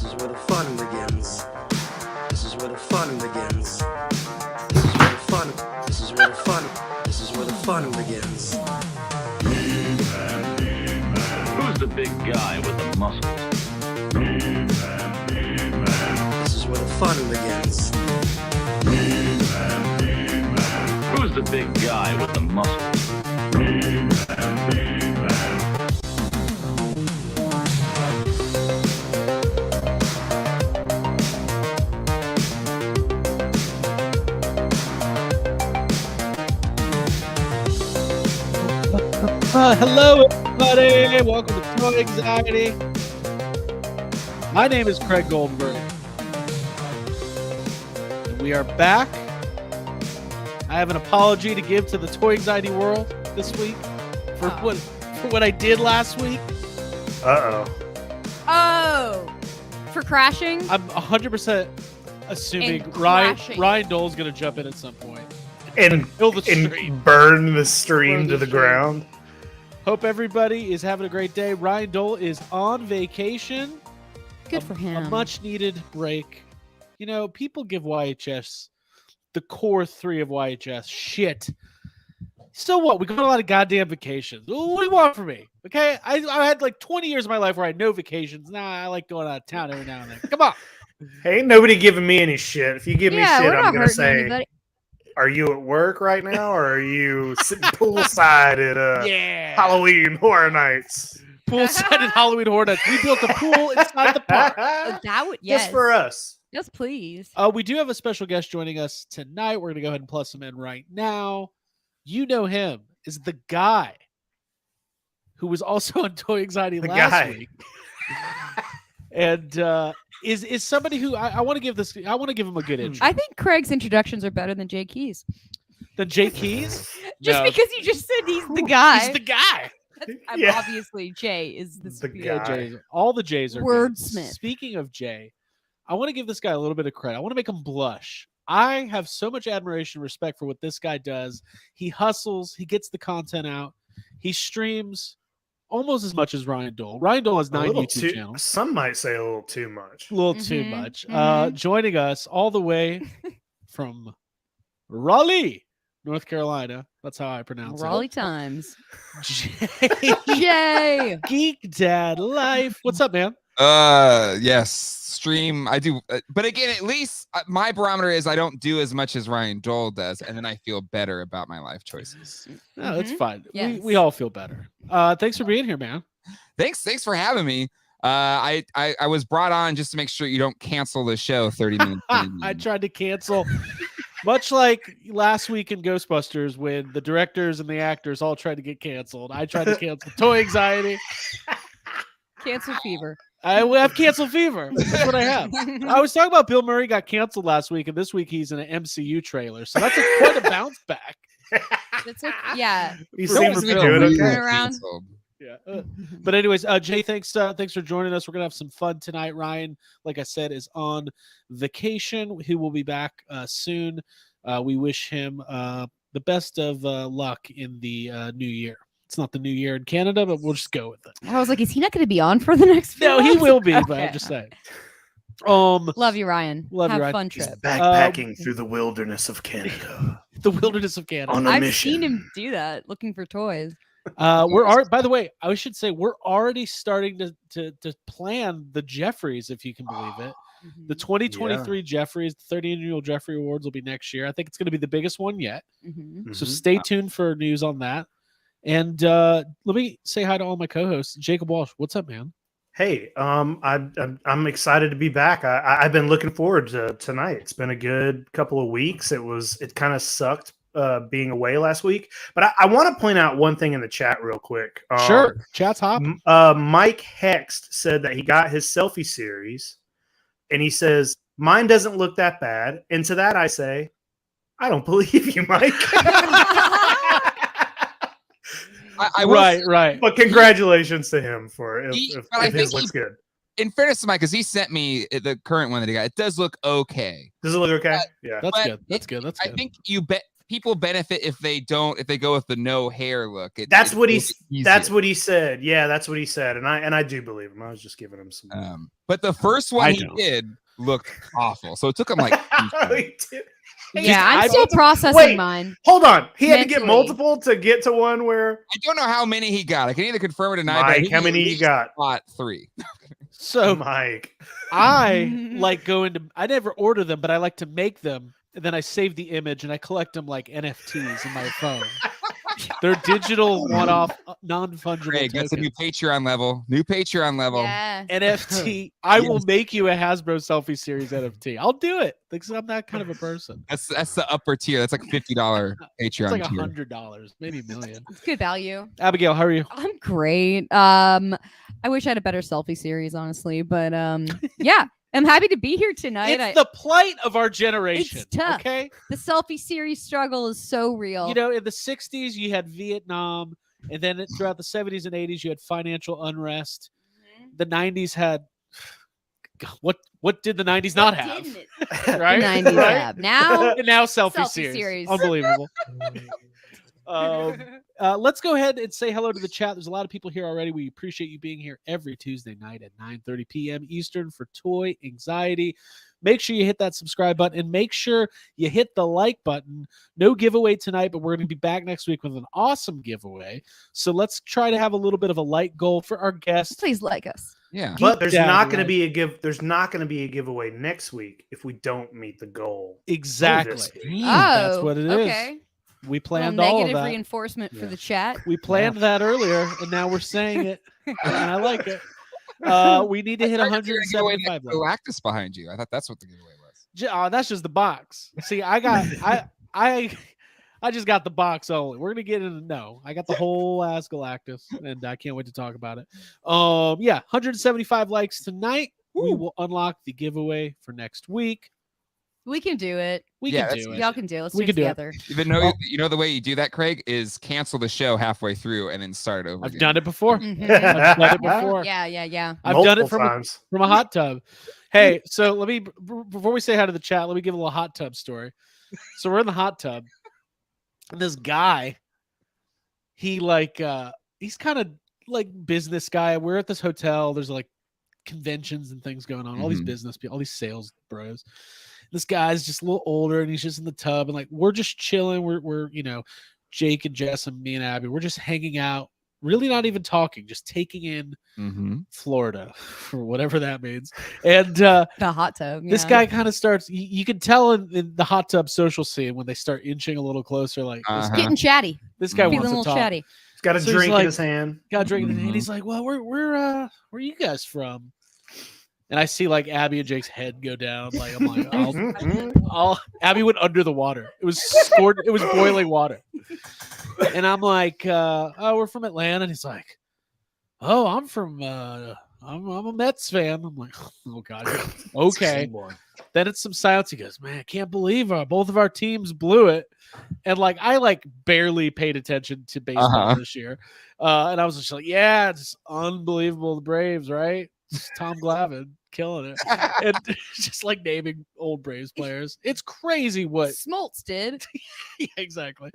is where the fun begins. This is where the fun begins. This is where the fun. This is where the fun. This is where the fun begins. Who's the big guy with the muscles? This is where the fun begins. Who's the big guy with the muscles? Hello, everybody. Welcome to Toy Anxiety. My name is Craig Goldberg. And we are back. I have an apology to give to the Toy Anxiety world this week for what I did last week. Oh, for crashing? I'm 100% assuming And Ryan Dole's going to jump in at some point. And Kill the stream. and burn the stream Burn to the the stream. ground. Hope everybody is having a great day. Ryan Dole is on vacation. Good for him. A much needed break. You know, people give YHS, the core three of YHS, shit. So what? We go on a lot of goddamn vacations. What do you want from me? Okay? I had like 20 years of my life where I had no vacations. Nah, I like going out of town every now and then. Come on. Hey, ain't nobody giving me any shit. If you give me yeah, shit, we're I'm not gonna hurting say, anybody. are you at work right now, or are you sitting poolside at Yeah. Halloween Horror Nights? Poolside at Halloween Horror Nights. We built a pool inside the park. That would, yes. Just for us. Yes, please. We do have a special guest joining us tonight. We're going to go ahead and plus him in right now. You know him is the guy who was also on Toy Anxiety The last guy. week. And is somebody who I want to give this. I want to give him a good intro. I think Craig's introductions are better than Jay Keys. Then Jay Keys. Just No, because you just said he's the guy. he's the guy. Yeah. Obviously, Jay is the The superior. guy. Jay's, all the Jays are good. Wordsmith. Speaking of Jay, I want to give this guy a little bit of credit. I want to make him blush. I have so much admiration and respect for what this guy does. He hustles. He gets the content out. He streams almost as much as Ryan Dole. Ryan Dole has A 9 little YouTube too, channels. some might say a little too much. A little too Mhm, much. mhm. Joining us all the way from Raleigh, North Carolina. That's how I pronounce Raleigh Times. it. Jay, Jay. Geek Dad Life. What's up, man? Yes, stream. I do, but again, at least my barometer is I don't do as much as Ryan Dole does, and then I feel better about my life choices. No, that's Mhm. fine. Yes. We all feel better. Thanks for being here, man. Thanks for having me. I was brought on just to make sure you don't cancel the show 30 minutes. I tried to cancel, much like last week in Ghostbusters when the directors and the actors all tried to get canceled. I tried to cancel Toy Anxiety. Cancer fever. I have cancel fever. That's what I have. I was talking about Bill Murray got canceled last week, and this week he's in an MCU trailer. So that's quite a bounce back. It's like, yeah. He For seems to be doing Turn okay. around. Yeah. But anyways, Jay, thanks for joining us. We're gonna have some fun tonight. Ryan, like I said, is on vacation. He will be back soon. We wish him the best of luck in the new year. It's not the new year in Canada, but we'll just go with it. I was like, is he not going to be on for the next few No, he months? will be, but Okay. I'm just saying. Love you, Ryan. Love you, Have Ryan. fun He's trip. backpacking through the wilderness of Canada The wilderness of Canada. on a I've mission. seen him do that, looking for toys. By the way, I should say we're already starting to plan the Jeffries, if you can believe it. The 2023 Jeffries, the 30th annual Jeffrey Awards will be next year. I think it's going to be the biggest one yet. Mhm. So Mhm. stay tuned for news on that. And let me say hi to all my co-hosts. Jacob Walsh, what's up, man? Hey, I'm excited to be back. I've been looking forward to tonight. It's been a good couple of weeks. It kind of sucked being away last week, but I want to point out one thing in the chat real quick. Sure, chat's hot. Mike Hext said that he got his selfie series, and he says mine doesn't look that bad. And to that, I say, I don't believe you, Mike. I will say, Right. But congratulations to him for if but I his think looks good. in fairness to Mike, because he sent me the current one that he got, it does look okay. Does it look okay? Yeah. That's But good. That's good. That's I good. think you bet people benefit if they go with the no hair look. That's what makes it he easier. said. Yeah, that's what he said, and I do believe him. I was just giving him some. But the first one I he don't. did looked awful. So it took him like 2 shots. Yeah, I'm I- still processing Wait. mine. Hold on, he had to get Mentally. multiple to get to one where. I don't know how many he got. I can either confirm or deny. but I Mike, think how he many at you least got? got 3. So Mike. I like going to. I never order them, but I like to make them, and then I save the image and I collect them like NFTs in my phone. They're digital one-off, non-fungible Greg, that's a tokens. new Patreon level. New Patreon level. Yeah. NFT. I will Yes. make you a Hasbro selfie series NFT. I'll do it because I'm that kind of a person. That's the upper tier. That's like $50 It's Patreon like tier. $100, maybe $1 million. It's good value. Abigail, how are you? I'm great. I wish I had a better selfie series, honestly, but yeah, I'm happy to be here tonight. It's the plight of our generation. It's tough. Okay, The selfie series struggle is so real. you know, in the '60s you had Vietnam, and then throughout the '70s and '80s you had financial unrest. The '90s had what did the '90s not What have? didn't it? Right, The 90s Right? have. Now, And now selfie, Selfie series. series. Unbelievable. Let's go ahead and say hello to the chat. There's a lot of people here already. We appreciate you being here every Tuesday night at 9:30 p.m. Eastern for Toy Anxiety. Make sure you hit that subscribe button and make sure you hit the like button. No giveaway tonight, but we're going to be back next week with an awesome giveaway. So let's try to have a little bit of a light goal for our guests. please like us. Yeah. But there's down, not going to right? be a There's not going to be a giveaway next week if we don't meet the goal. Exactly. this week. Oh, That's what it is. Okay. We Little planned all of negative that. reinforcement for Yeah. the chat. We planned that earlier, and now we're saying it, and I like it. We need to hit I thought you were gonna give away 175. the Galactus behind you. I thought that's what the giveaway was. Oh, that's just the box. See, I got I just got the box only. We're gonna get into I got the whole ass Galactus, and I can't wait to talk about it. Yeah, 175 likes tonight. We will unlock the giveaway for next week. We can do it. We Yeah, can that's do it. Y'all can do it. Let's We do it can do it. together. Even though you know the way you do that, Craig, is cancel the show halfway through and then start over. I've again. done it before. Mhm. I've done it before. Yeah. I've done it Multiple from times. a hot tub. Hey, so let me before we say hi to the chat, let me give a little hot tub story. So we're in the hot tub, and this guy, he's kind of like business guy. We're at this hotel. There's like conventions and things going on. All these Mhm. business people, all these sales bros. This guy's just a little older, and he's just in the tub, and like we're just chilling. We're Jake and Jess and me and Abby. We're just hanging out. Really not even talking, just taking in Mhm. Florida for whatever that means. And The hot tub. this yeah. guy kind of starts, you can tell in the hot tub social scene when they start inching a little closer, like Uh-huh. getting chatty. this guy Feeling wants a to little talk. chatty. He's got a So he's drink like- in his hand. Got drinking, Mhm. and he's like, "Well, where are you guys from?" And I see like Abby and Jake's head go down. Like I'm like, Abby went under the water. It was it was boiling water. And I'm like, "Oh, we're from Atlanta." And he's like, "Oh, I'm from I'm a Mets fan." I'm like, "Oh God, okay." Then it's some silence. He goes, "Man, I can't believe both of our teams blew it." And like I barely paid attention to baseball this year, and I was just like, "Yeah, it's unbelievable, the Braves, right? It's Tom Glavine killing it," and just like naming old Braves players. It's crazy what Smoltz did. yeah, exactly.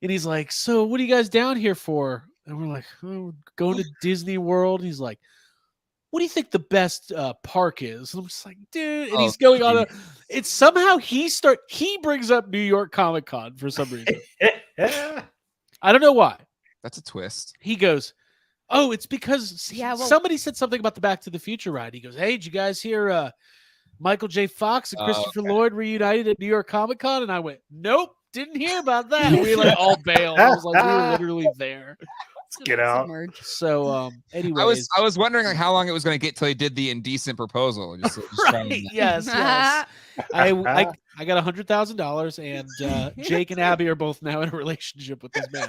And he's like, "So what are you guys down here for?" And we're like, "Oh, we're going to Disney World." And he's like, "What do you think the best park is?" And I'm just like, "Dude," and Oh, he's going on it's somehow he brings up New York Comic Con for some reason. I don't know why. That's a twist. He goes, "Oh, it's because Yeah, well- somebody said something about the Back to the Future ride." He goes, "Hey, did you guys hear Michael J. Fox and Oh, Christopher Lloyd reunited at New York Comic Con?" And I went, "Nope, didn't hear about that." And we like all bailed. I was like, we were literally there. Get out. Submerged. So, anyways, I was wondering like how long it was going to get till he did the indecent proposal. Just trying right? to- Yes. I got $100,000, and Jake and Abby are both now in a relationship with this man.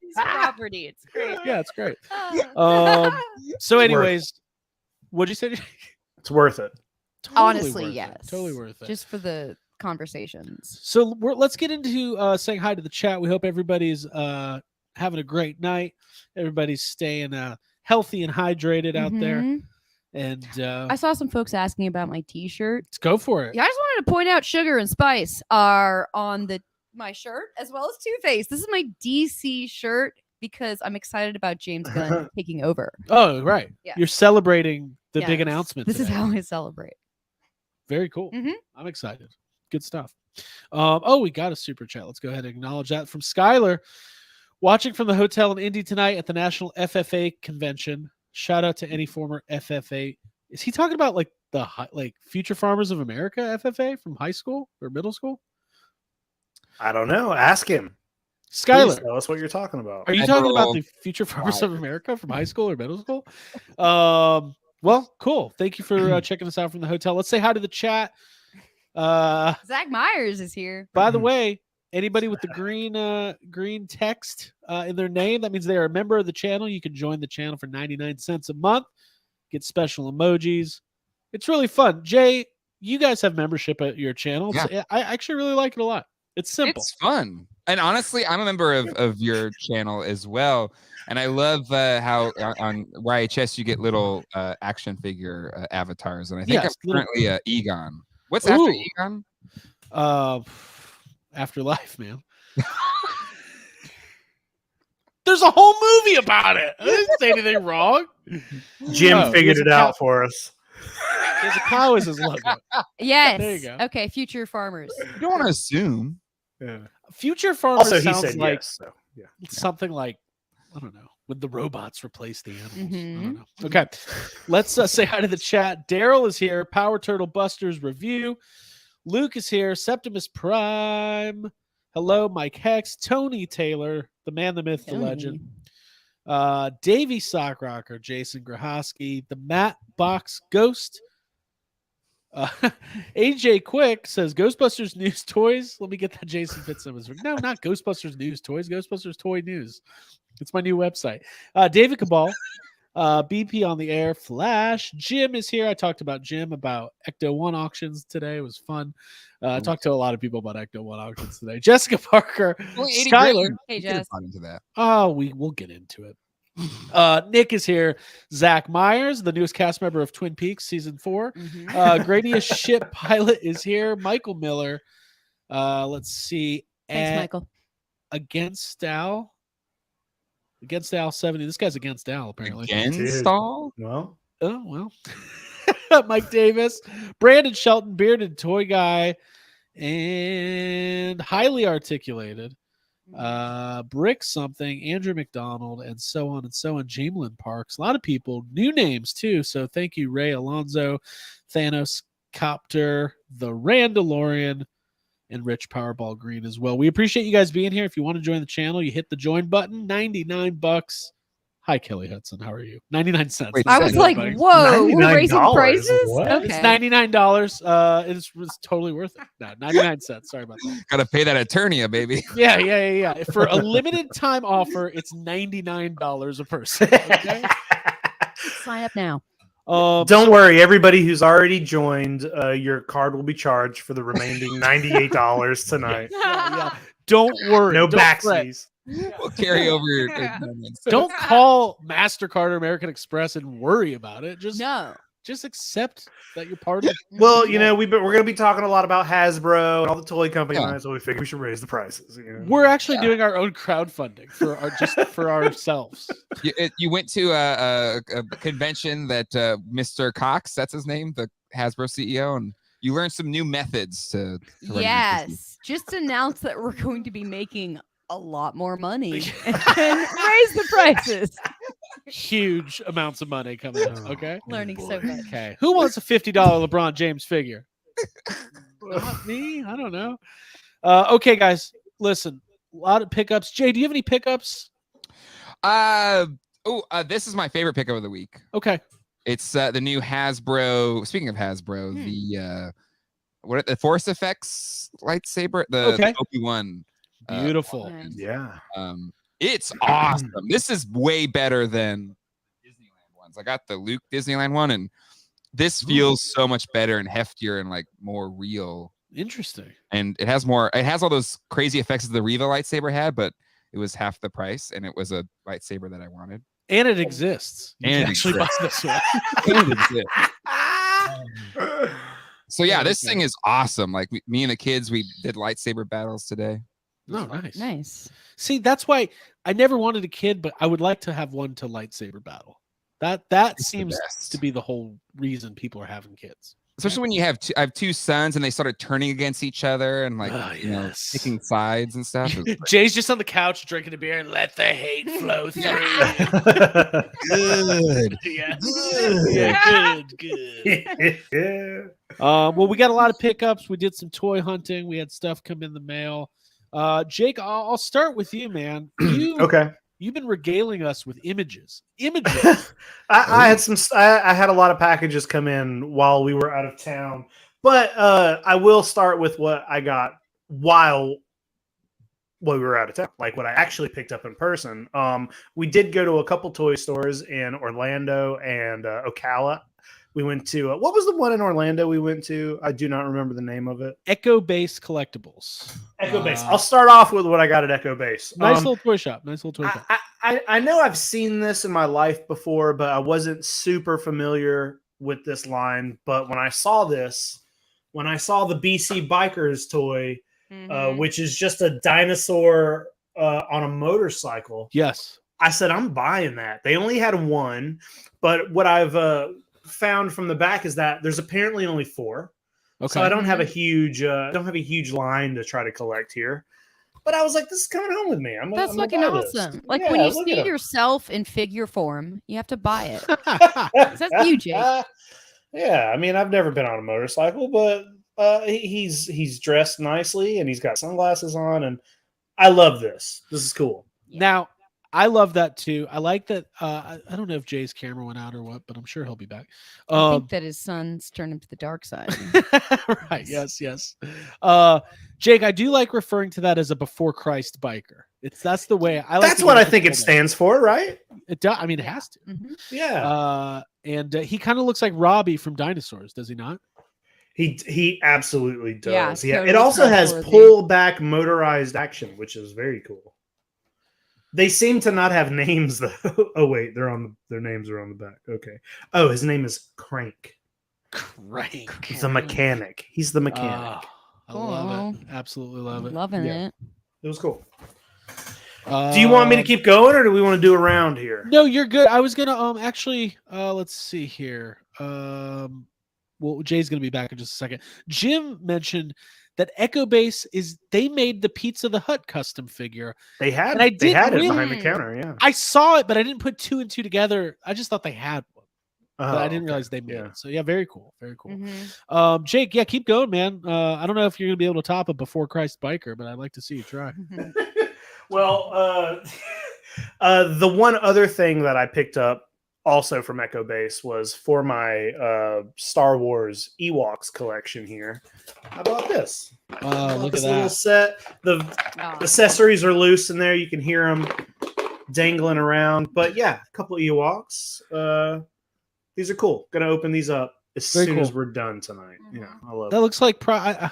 His property. It's great. Yeah, it's great. So, anyways, what'd you say? It's worth it. Totally Honestly, worth it. yes. Totally worth it. Just for the conversations. So let's get into saying hi to the chat. We hope everybody's having a great night. Everybody's staying healthy and hydrated out there. Mhm. And I saw some folks asking about my T-shirt. let's go for it. Yeah, I just wanted to point out Sugar and Spice are on my shirt as well as Two-Face. This is my DC shirt because I'm excited about James Gunn taking over. Oh, right. Yes. You're celebrating the big Yes. announcement. This is today. how I celebrate. Very cool. Mhm. I'm excited. Good stuff. We got a super chat. Let's go ahead and acknowledge that from Skylar. Watching from the hotel in Indy tonight at the National FFA convention. Shout out to any former FFA. Is he talking about like Future Farmers of America FFA from high school or middle school? I don't know. Ask him. Please Skylar, tell us what you're talking about. are you talking about the Future Farmers of America from high school or middle school? Well, cool. Thank you for checking us out from the hotel. Let's say hi to the chat. Zach Myers is here. By the way, anybody with the green text in their name, that means they are a member of the channel. You can join the channel for 99 cents a month, get special emojis. It's really fun. Jay, you guys have membership at your channel. Yeah. I actually really like it a lot. It's simple. It's fun. And honestly, I'm a member of your channel as well. And I love how on YHS you get little action figure avatars. And I think Yes, I'm currently Egon. What's after Egon? Afterlife, man. There's a whole movie about it. I didn't say anything wrong. Jim figured it out for us. There's a cow as his logo. Yes. There you go. Okay, Future Farmers. You don't want to assume. Yeah. Future Farmers Also, he sounds said like yes. So, yeah. something like, I don't know, when the robots replace the animals. I Mhm. don't know. Okay, let's say hi to the chat. Daryl is here. Power Turtle Busters review. Luke is here. Septimus Prime. Hello, Mike Hex. Tony Taylor, the man, the myth, the legend. Davey Sockrocker, Jason Grahoski, the Matt Box Ghost. AJ Quick says Ghostbusters news toys. Let me get that Jason Fitzsimmons. No, not Ghostbusters news toys. Ghostbusters toy news. It's my new website. David Cabal, BP on the air. Flash. Jim is here. I talked about Jim about Ecto One auctions today. It was fun. I talked to a lot of people about Ecto One auctions today. Jessica Parker, Skylar. Hey, Jess. Into that. Oh, we'll get into it. Nick is here. Zach Myers, the newest cast member of Twin Peaks season 4. Gradius Ship Pilot is here. Michael Miller. Let's see. Thanks, Michael. Against Al 70. This guy's against Al apparently. Against all? Well, Oh well. Mike Davis, Brandon Shelton, bearded toy guy, and highly articulated. Brick something, Andrew McDonald, and so on and so on. Jamelin Parks, a lot of people, new names too. So thank you, Ray Alonzo, Thanos Copter, the Randalorian, and Rich Powerball Green as well. We appreciate you guys being here. If you want to join the channel, you hit the join button. $99. Hi, Kelly Hudson. How are you? 99 cents. Wait, I was like, whoa, we're raising $99? prices? What? Okay. It's $99. It's totally worth it. No, 99 cents. Sorry about that. Gotta pay that attorney, baby. Yeah. For a limited time offer, it's $99 a person. Okay. Sign up now. don't worry, everybody who's already joined, your card will be charged for the remaining $98 tonight. Yeah. Don't worry. No Don't fret. backsies. We'll carry over your Don't call MasterCard or American Express and worry about it. Just accept that you're part of. Well, you know, we're going to be talking a lot about Hasbro and all the toy companies, Yeah. so we figured we should raise the prices. You know? We're actually doing our own crowdfunding for ourselves. You went to a convention that Mr. Cox, that's his name, the Hasbro CEO, and you learned some new methods to run your business. Yes. Just announce that we're going to be making a lot more money and raise the prices. Huge amounts of money coming in. Okay. Learning so much. Okay. Who wants a $50 LeBron James figure? Not me. I don't know. Okay, guys. Listen, a lot of pickups. Jay, do you have any pickups? This is my favorite pickup of the week. Okay. It's the new Hasbro. Speaking of Hasbro, the Force Effects lightsaber, the Obi-Wan. Beautiful. Nice. Yeah. It's awesome. This is way better than Disneyland ones. I got the Luke Disneyland one, and this feels so much better and heftier and like more real. Interesting. And it has all those crazy effects that the Riva lightsaber had, but it was half the price, and it was a lightsaber that I wanted. And it exists. You And can it actually buy this one. And it's it. So yeah, this thing is awesome. Like me and the kids, we did lightsaber battles today. No, nice. Nice. See, that's why I never wanted a kid, but I would like to have one to lightsaber battle. That It's the seems best. to be the whole reason people are having kids. Especially when you have I have two sons and they started turning against each other and like Oh, you know yes. picking sides and stuff. It was Jay's just on the couch drinking a beer and let the hate flow through. good. Yeah. Yeah, good. Well, we got a lot of pickups. We did some toy hunting. We had stuff come in the mail. Jake, I'll start with you, man. Okay. You've been regaling us with images. Images. I had some. I had a lot of packages come in while we were out of town, but I will start with what I got while we were out of town, like what I actually picked up in person. We did go to a couple toy stores in Orlando and Ocala. We went to what was the one in Orlando we went to? I do not remember the name of it. Echo Base Collectibles. Echo Base. I'll start off with what I got at Echo Base. Nice little toy shop. Nice little toy shop. I know I've seen this in my life before, but I wasn't super familiar with this line. But when I saw this, when I saw the BC Bikers toy, which is just a dinosaur on a motorcycle, Yes. I said, I'm buying that. They only had one, but what I've found from the back is that there's apparently only 4. Okay. So I don't have a huge line to try to collect here. But I was like, this is coming home with me. That's I'm fucking gonna buy this. awesome. Like Yeah, when you look see at 'em. yourself in figure form, you have to buy it. 'Cause that's you, Jake. Yeah, I mean, I've never been on a motorcycle, but he's dressed nicely and he's got sunglasses on, and I love this. This is cool. Now, I love that too. I like that. I don't know if Jay's camera went out or what, but I'm sure he'll be back. I think that his son's turned him to the dark side. Right. Yes. Jake, I do like referring to that as a before Christ biker. That's the way I like. That's what I think it stands for, right? It does. I mean, it has to. Mhm. Yeah. And he kind of looks like Robbie from Dinosaurs, does he not? He absolutely does. Yeah, Yeah. It totally also has trustworthy. pull back motorized action, which is very cool. They seem to not have names though. Oh wait, their names are on the back. Okay. Oh, his name is Crank. Crank. The mechanic. He's the mechanic. I love it. Absolutely love it. Loving Yeah. it. It was cool. Do you want me to keep going, or do we want to do a round here? No, you're good. I was gonna actually let's see here. Well, Jay's gonna be back in just a second. Jim mentioned that Echo Base they made the Pizza the Hut custom figure. They had And I they had didn't it behind the really- counter. Yeah. I saw it, but I didn't put 2 and 2 together. I just thought they had one, but I didn't okay. realize they made Yeah. it. So yeah, very cool, very cool. Mhm. Jake, yeah, keep going, man. I don't know if you're gonna be able to top a before Christ biker, but I'd like to see you try. Well, the one other thing that I picked up also from Echo Base was for my Star Wars Ewoks collection here. I bought this. Look at This little that. set. The Oh, accessories are loose in there. You can hear them dangling around. But yeah, a couple Ewoks. These are cool. Gonna open these up as Very soon as cool. we're done tonight. Yeah, I love That it. looks like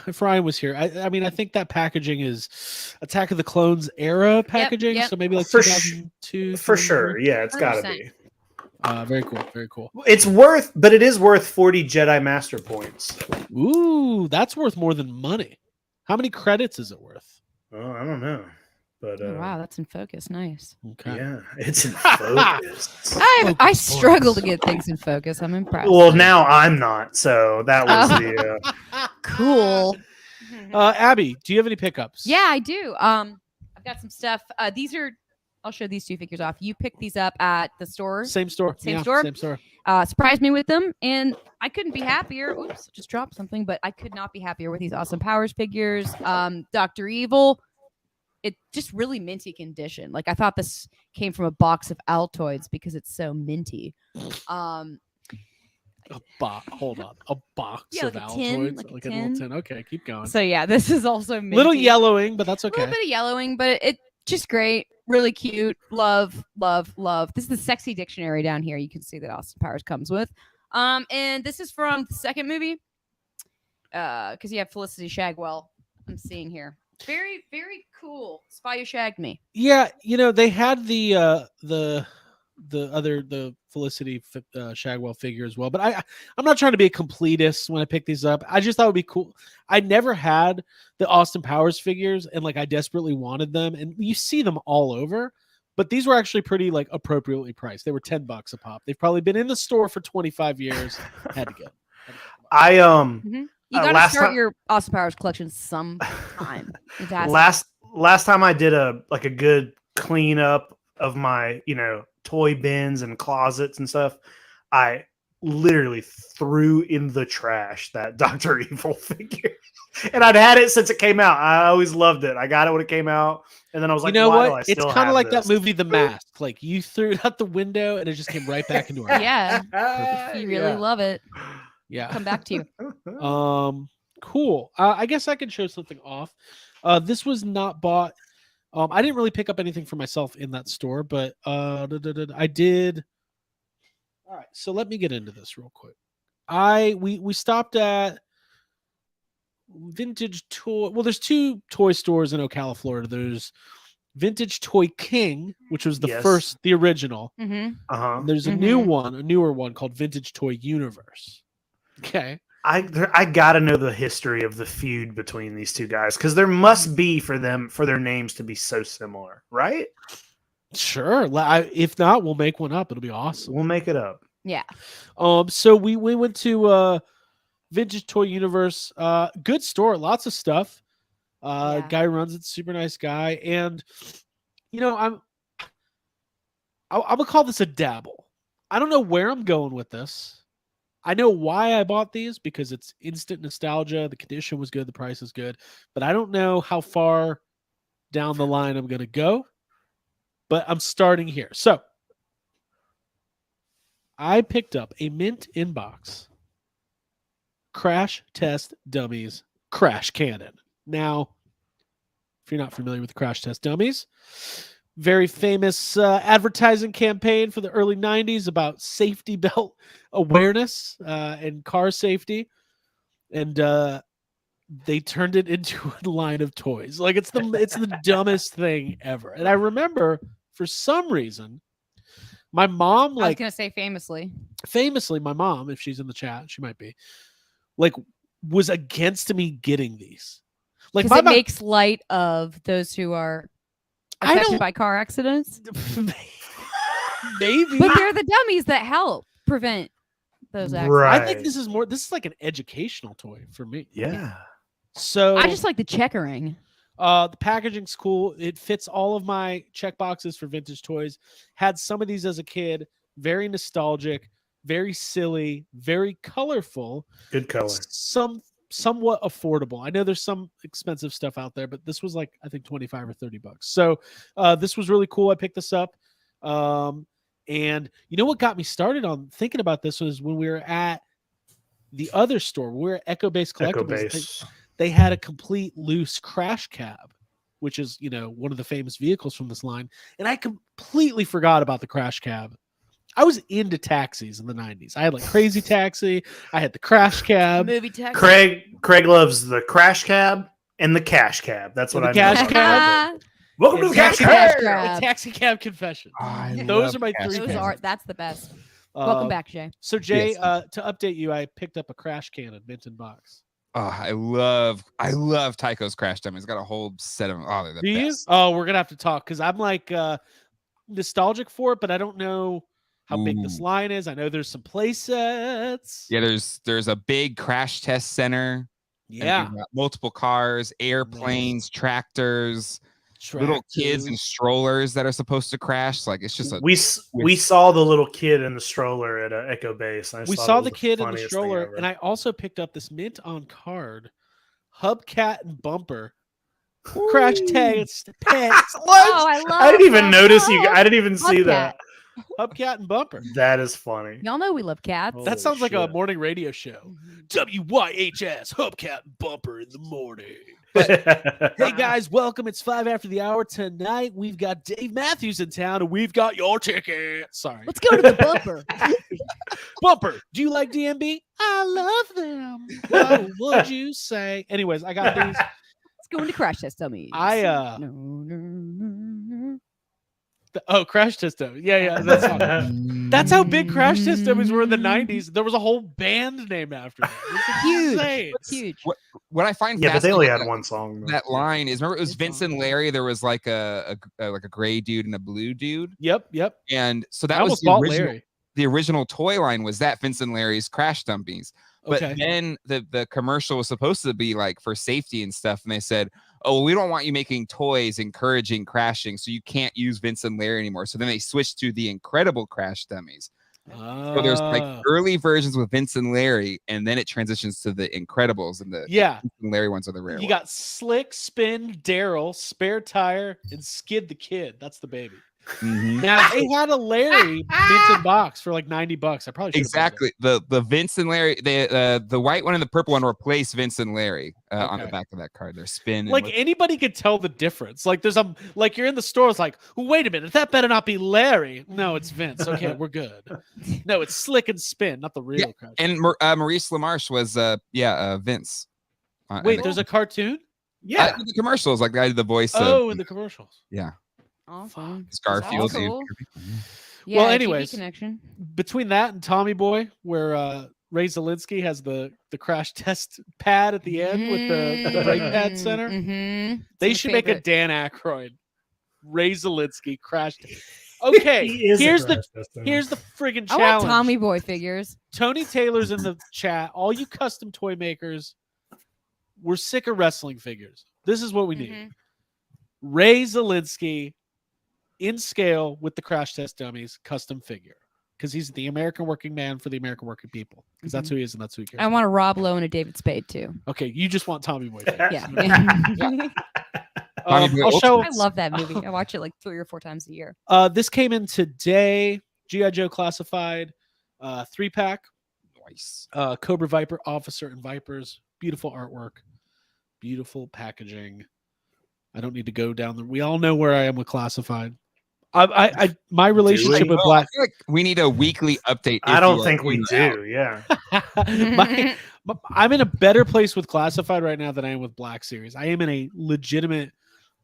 if Ryan was here. I mean, I think that packaging is Attack of the Clones era packaging. yep. So maybe like For 2002. For sure. Yeah, it's gotta 100%. be. Very cool. Very cool. It is worth 40 Jedi Master points. Ooh, that's worth more than money. How many credits is it worth? Oh, I don't know. But oh, wow, that's in focus. Nice. Okay. yeah, it's in focus. I struggle to get things in focus. I'm impressed. Well, now I'm not. So that was Oh. the Cool. Abby, do you have any pickups? Yeah, I do. I've got some stuff. I'll show these 2 figures off. You picked these up at the store. Same store. Same Yeah, store? Same store. Surprised me with them, and I couldn't be happier. Oops, just dropped something, but I could not be happier with these Awesome Powers figures. Dr. Evil, it just really minty condition. Like I thought this came from a box of Altoids because it's so minty. Hold on. A box Yeah, of like a tin, Altoids? like a a tin. little tin. Okay, keep going. So yeah, this is also minty. Little yellowing, but that's A okay. little bit of yellowing, but it just great. Really cute. Love, love, love. This is the sexy dictionary down here. You can see that Austin Powers comes with. And this is from the second movie. Because you have Felicity Shagwell. I'm seeing here. Very, very cool. Spy Who Shagged Me. Yeah, they had the the Felicity Shagwell figure as well. But I'm not trying to be a completist when I pick these up. I just thought it would be cool. I never had the Austin Powers figures, and like I desperately wanted them, and you see them all over. But these were actually pretty like appropriately priced. They were $10 a pop. They've probably been in the store for 25 years. Had to get them. I You got to last start time- your Austin Powers collection sometime. It has last time I did a good cleanup of my toy bins and closets and stuff, I literally threw in the trash that Dr. Evil figure. And I'd had it since it came out. I always loved it. I got it when it came out, and then I was like, you know why what? do I It's still kind of have like this? that movie The Mask. Like you threw it out the window and it just came right back into our Yeah. If you really love it, yeah. come back to you. Cool. I guess I can show something off. This was not bought. I didn't really pick up anything for myself in that store, but I did. All right, so let me get into this real quick. We stopped at Vintage Toy. Well, there's two toy stores in Ocala, Florida. There's Vintage Toy King, which was the original. Mm-hmm. Uh-huh. There's a newer one called Vintage Toy Universe. Okay. I gotta know the history of the feud between these two guys, because there must be for their names to be so similar, right? Sure. If not, we'll make one up. It'll be awesome. We'll make it up. Yeah. So we went to Vintage Toy Universe. Good store, lots of stuff. Guy runs it, super nice guy, and I'm gonna call this a dabble. I don't know where I'm going with this. I know why I bought these, because it's instant nostalgia. The condition was good, the price is good, but I don't know how far down the line I'm gonna go. But I'm starting here. So I picked up a mint inbox Crash Test Dummies Crash Cannon. Now, if you're not familiar with Crash Test Dummies, very famous advertising campaign for the early 90s about safety belt awareness and car safety. And they turned it into a line of toys. Like it's the dumbest thing ever. And I remember for some reason, my mom, I was gonna say famously, my mom, if she's in the chat, she might be, like, was against me getting these. Like, because it makes light of those who are affected by car accidents. Maybe, but they're the dummies that help prevent those accidents. Right. I think this is like an educational toy for me. Yeah. So I just like the checkering. The packaging's cool. It fits all of my check boxes for vintage toys. Had some of these as a kid. Very nostalgic, very silly, very colorful. Good color. Somewhat affordable. I know there's some expensive stuff out there, but this was like, I think $25 or $30. So this was really cool. I picked this up. And you know what got me started on thinking about this was when we were at the other store. We were at Echo Base Collectibles. They had a complete loose crash cab, which is, one of the famous vehicles from this line. And I completely forgot about the crash cab. I was into taxis in the 90s. I had like Crazy Taxi. I had the crash cab. Movie taxi. Craig loves the crash cab and the cash cab. That's what I know. Cash cab. Welcome to the Taxi cash cab. cab. Taxi cab confession. Those love are my Cash three. Cab. That's the best. Welcome back, Jay. So Jay, Yes. to update you, I picked up a crash cannon mint box. Oh, I love Tycho's Crash Dummy. It's got a whole set of them. Oh, they're the Do you? best. Oh, we're gonna have to talk because I'm like nostalgic for it, but I don't know how big this Ooh. line is. I know there's some play sets. Yeah, there's a big crash test center. and Yeah. we've got multiple cars, airplanes, tractors, little kids and Tractors. strollers that are supposed to crash. Like it's just a We saw the little kid in the stroller at Echo Base. And I just We thought it saw was the kid in the funniest thing stroller, ever. and I also picked up this mint on card, hubcat and bumper, crash test pets, Oh, I love. I didn't even that. notice you. Oh, I didn't even see Hubcat. that. hubcat and bumper. That is funny. Y'all know we love cats. Oh. That sounds like a shit. morning radio show. WYHS, hubcat and bumper in the morning. Hey guys, welcome. It's 5 after the hour. Tonight we've got Dave Matthews in town, and we've got your ticket. Sorry, Let's go to the bumper. bumper. Do you like DMB? I love them. What would you say? Anyways, I got these. Let's go into crash test dummies. I No. Crash Test Dummies. Yeah, that's how big Crash Test Dummies were in the '90s. There was a whole band named after them. It's insane. Huge. What I find Yeah, but they only fascinating had one song. though. that line is, remember it was Good Vince song. and Larry. There was like a gray dude and a blue dude, Yep. and so I that was almost bought original. Larry. The original toy line was that Vince and Larry's Crash Dummies. But Okay. then the commercial was supposed to be like for safety and stuff, and they said, "Oh, well, we don't want you making toys encouraging crashing, so you can't use Vince and Larry anymore." So then they switched to the Incredible Crash Dummies. So there's like early versions with Vince and Larry, and then it transitions to the Incredibles, and the Yeah. Vince and Larry ones are the rare You ones. got Slick, Spin, Daryl, Spare Tire, and Skid the Kid. That's the baby. Mhm. Now they had a Larry mint in box for like $90. I probably should have Exactly. The Vince and Larry, the white one and the purple one replace Vince and Larry on the Okay. back of that card. They're spin. and Like what- anybody could tell the difference. Like there's like you're in the store. It's like, wait a minute, that better not be Larry. No, it's Vince. Okay, we're good. No, it's Slick and Spin, not the real Crash. and Maurice LaMarche was Vince. Wait, there's a cartoon? Yeah. the commercials, like the guy did the voice Oh, of in the commercials. Awesome. Garfield. That's cool. Well, Yeah, TV anyways. connection. Between that and Tommy Boy, where Ray Zelinsky has the crash test pad at the end with the brake pad center, Mhm. they It's should my make a favorite. Dan Aykroyd Ray Zelinsky crash. Okay, He is a here's the Crash Test Dummy. here's the friggin' I challenge. want Tommy Boy figures. Tony Taylor's in the chat. All you custom toy makers, we're sick of wrestling figures. This is what we need. Mhm. Ray Zelinsky in scale with the Crash Test Dummies custom figure. Because he's the American working man for the American working people. Because that's who he is and that's who he cares. I want a Rob Lowe and a David Spade too. Okay, you just want Tommy Boy. Yeah. Tommy Boy I'll show. I love that movie. I watch it like 3 or 4 times a year. This came in today. G.I. Joe Classified 3-pack. Nice. Cobra Viper Officer and Vipers. Beautiful artwork. Beautiful packaging. I don't need to go down the. We all know where I am with Classified. My relationship we? with Well, I Black. feel like we need a weekly update. I if don't you are think we putting it out. do. Yeah. I'm in a better place with Classified right now than I am with Black Series. I am in a legitimate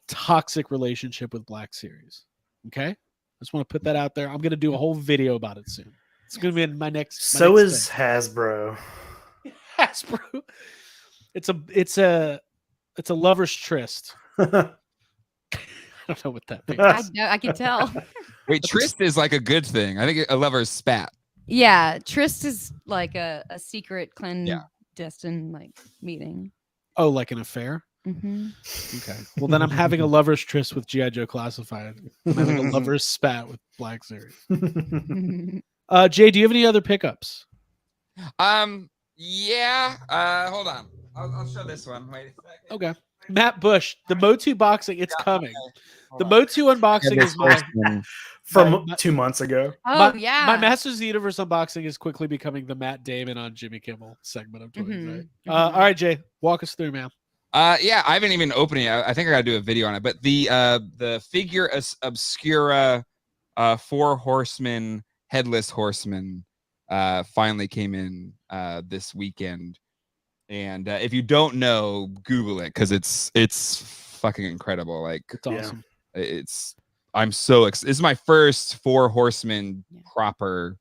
toxic relationship with Black Series. Okay, I just want to put that out there. I'm going to do a whole video about it soon. It's going to be in my next. So next is Hasbro. thing. Hasbro. It's a lover's tryst. I don't know what that means. I know. I can tell. Wait, tryst is like a good thing. I think a lover's spat. Yeah, tryst is like a secret clandestine like meeting. Oh, like an affair. Mm-hmm. Okay. Well, then I'm having a lover's tryst with G.I. Joe Classified. I'm having a lover's spat with Black Series. Jay, do you have any other pickups? Yeah. Hold on. I'll show this one. Wait a second. Okay. Matt Bush, the Motu boxing, it's coming. The Motu unboxing is my From my- 2 months ago. Oh my, yeah. My Masters of the Universe unboxing is quickly becoming the Matt Damon on Jimmy Kimmel segment of toys. Mhm, Right? mhm. All right, Jay, walk us through, man. Yeah, I haven't even opened it. I think I got to do a video on it. But the figure obscura 4 horsemen headless horseman finally came in this weekend. And if you don't know, Google it because it's fucking incredible. Like It's awesome. I'm so this is my first 4 horsemen Yeah. proper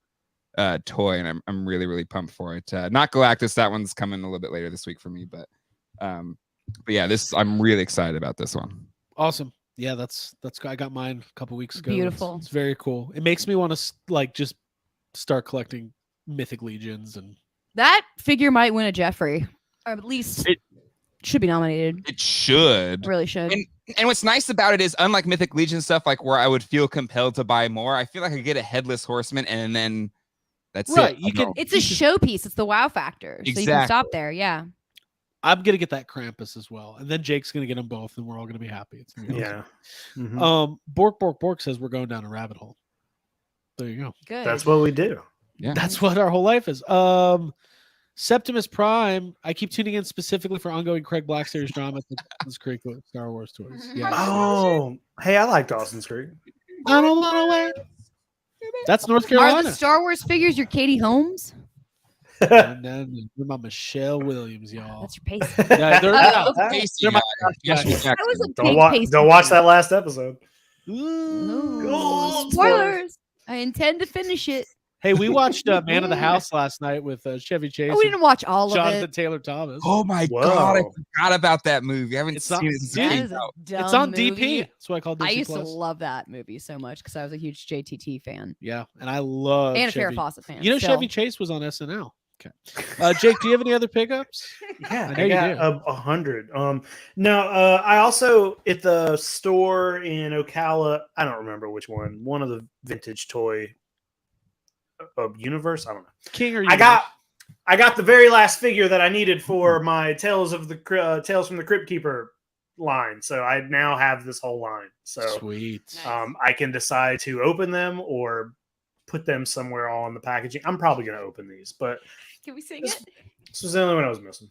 toy, and I'm really really pumped for it. Not Galactus, that one's coming a little bit later this week for me, but yeah, I'm really excited about this one. Awesome. Yeah, that's I got mine a couple weeks ago. Beautiful. It's very cool. It makes me want to like just start collecting Mythic Legions and That figure might win a Jeffrey, or at least It- should be nominated. It should. Really should. And what's nice about it is, unlike Mythic Legion stuff, like where I would feel compelled to buy more, I feel like I could get a headless horseman and then that's Right, it. you can- It's a showpiece. It's the wow factor. So you can stop Exactly. there. Yeah. I'm gonna get that Krampus as well, and then Jake's gonna get them both, and we're all gonna be happy. It's gonna be Yeah. Mhm. awesome. Bork says we're going down a rabbit hole. There you go. Good. That's what we do. Yeah. That's what our whole life is. Septimus Prime. I keep tuning in specifically for ongoing Craig Black series drama. That's pretty cool. Star Wars toys. Yeah. Oh, hey, I like Dawson's Creek. I don't want to wait. That's North Are Carolina. the Star Wars figures your Katie Holmes? And then you're my Michelle Williams, y'all. That's your pace. Yeah, they're- Oh, Casey They're my guy. Joshua guys. Jackson. I was a Don't big watch. Pace Don't watch fan. that last episode. Ooh, spoilers. I intend to finish it. Hey, we watched Man of the House last night with Chevy Chase. Oh, we and didn't watch all of Jonathan it. Taylor Thomas. Oh my god, I Whoa. forgot about that movie. I haven't It's seen not- it since it That came is a out. dumb It's on movie. DP. That's what I call DP I used Plus. to love that movie so much because I was a huge JTT fan Yeah, and I love and a Chevy. Farrah Fawcett fan. You know, so. Chevy Chase was on SNL. Okay, Jake, do you have any other pickups? Yeah, I know I you got do. 100. No, I also at the store in Ocala. I don't remember which one. One of the vintage toy universe. I don't know. King or I got the very last figure that I needed for my Tales from the Crypt Keeper line. So I now have this whole line. So Sweet. I can decide to open them or put them somewhere all in the packaging. I'm probably going to open these, but Can we sing this, it? this was the only one I was missing.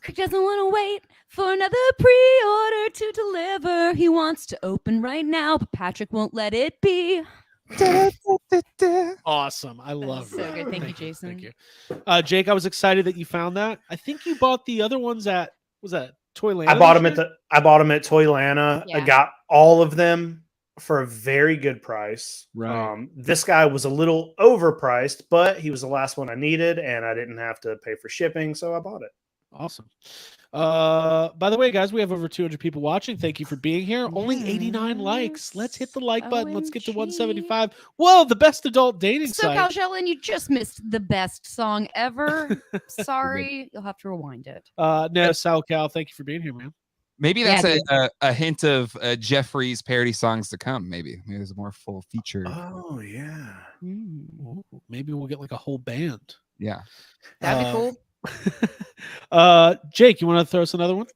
Crick doesn't want to wait for another pre-order to deliver. He wants to open right now, but Patrick won't let it be. Awesome. I love so that. good. Thank you, Jason. Thank you. Jake, I was excited that you found that. I think you bought the other ones at, was that Toyland? I bought them at Toylanta. I Yeah. got all of them for a very good price. Right. This guy was a little overpriced, but he was the last one I needed, and I didn't have to pay for shipping, so I bought it. Awesome. By the way, guys, we have over 200 people watching. Thank you for being here. Only 89 likes. Let's hit the like button. Let's get to OMG. 175. Whoa, the best adult dating So, site. Calshellen, you just missed the best song ever. Sorry, you'll have to rewind it. No, Sal Cal, thank you for being here, man. Maybe Yeah, that's a hint of Jeffrey's parody songs to come. Maybe there's a more full feature. Oh, yeah. Ooh, maybe we'll get like a whole band. Yeah. That'd be cool. Jake, you want to throw us another one?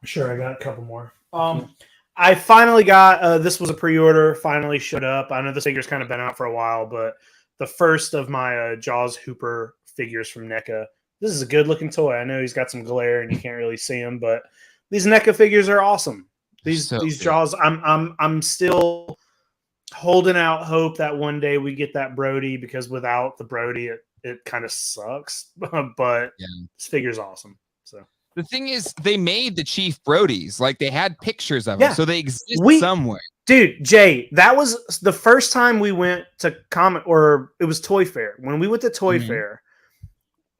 Sure, I got a couple more. I finally got this was a pre-order, finally showed up. I know this figure's kind of been out for a while, but the first of my Jaws Hooper figures from NECA. This is a good looking toy. I know he's got some glare and you can't really see him, but these NECA figures are awesome. These So good. Jaws, I'm still holding out hope that one day we get that Brody, because without the Brody it kind of sucks. But Yeah. this figure's awesome. So The thing is, they made the Chief Brodies. Like they had pictures of Yeah. them, so they exist We- somewhere. Dude, Jay, that was the first time we went to or it was Toy Fair. When we went to Toy Mhm. Fair,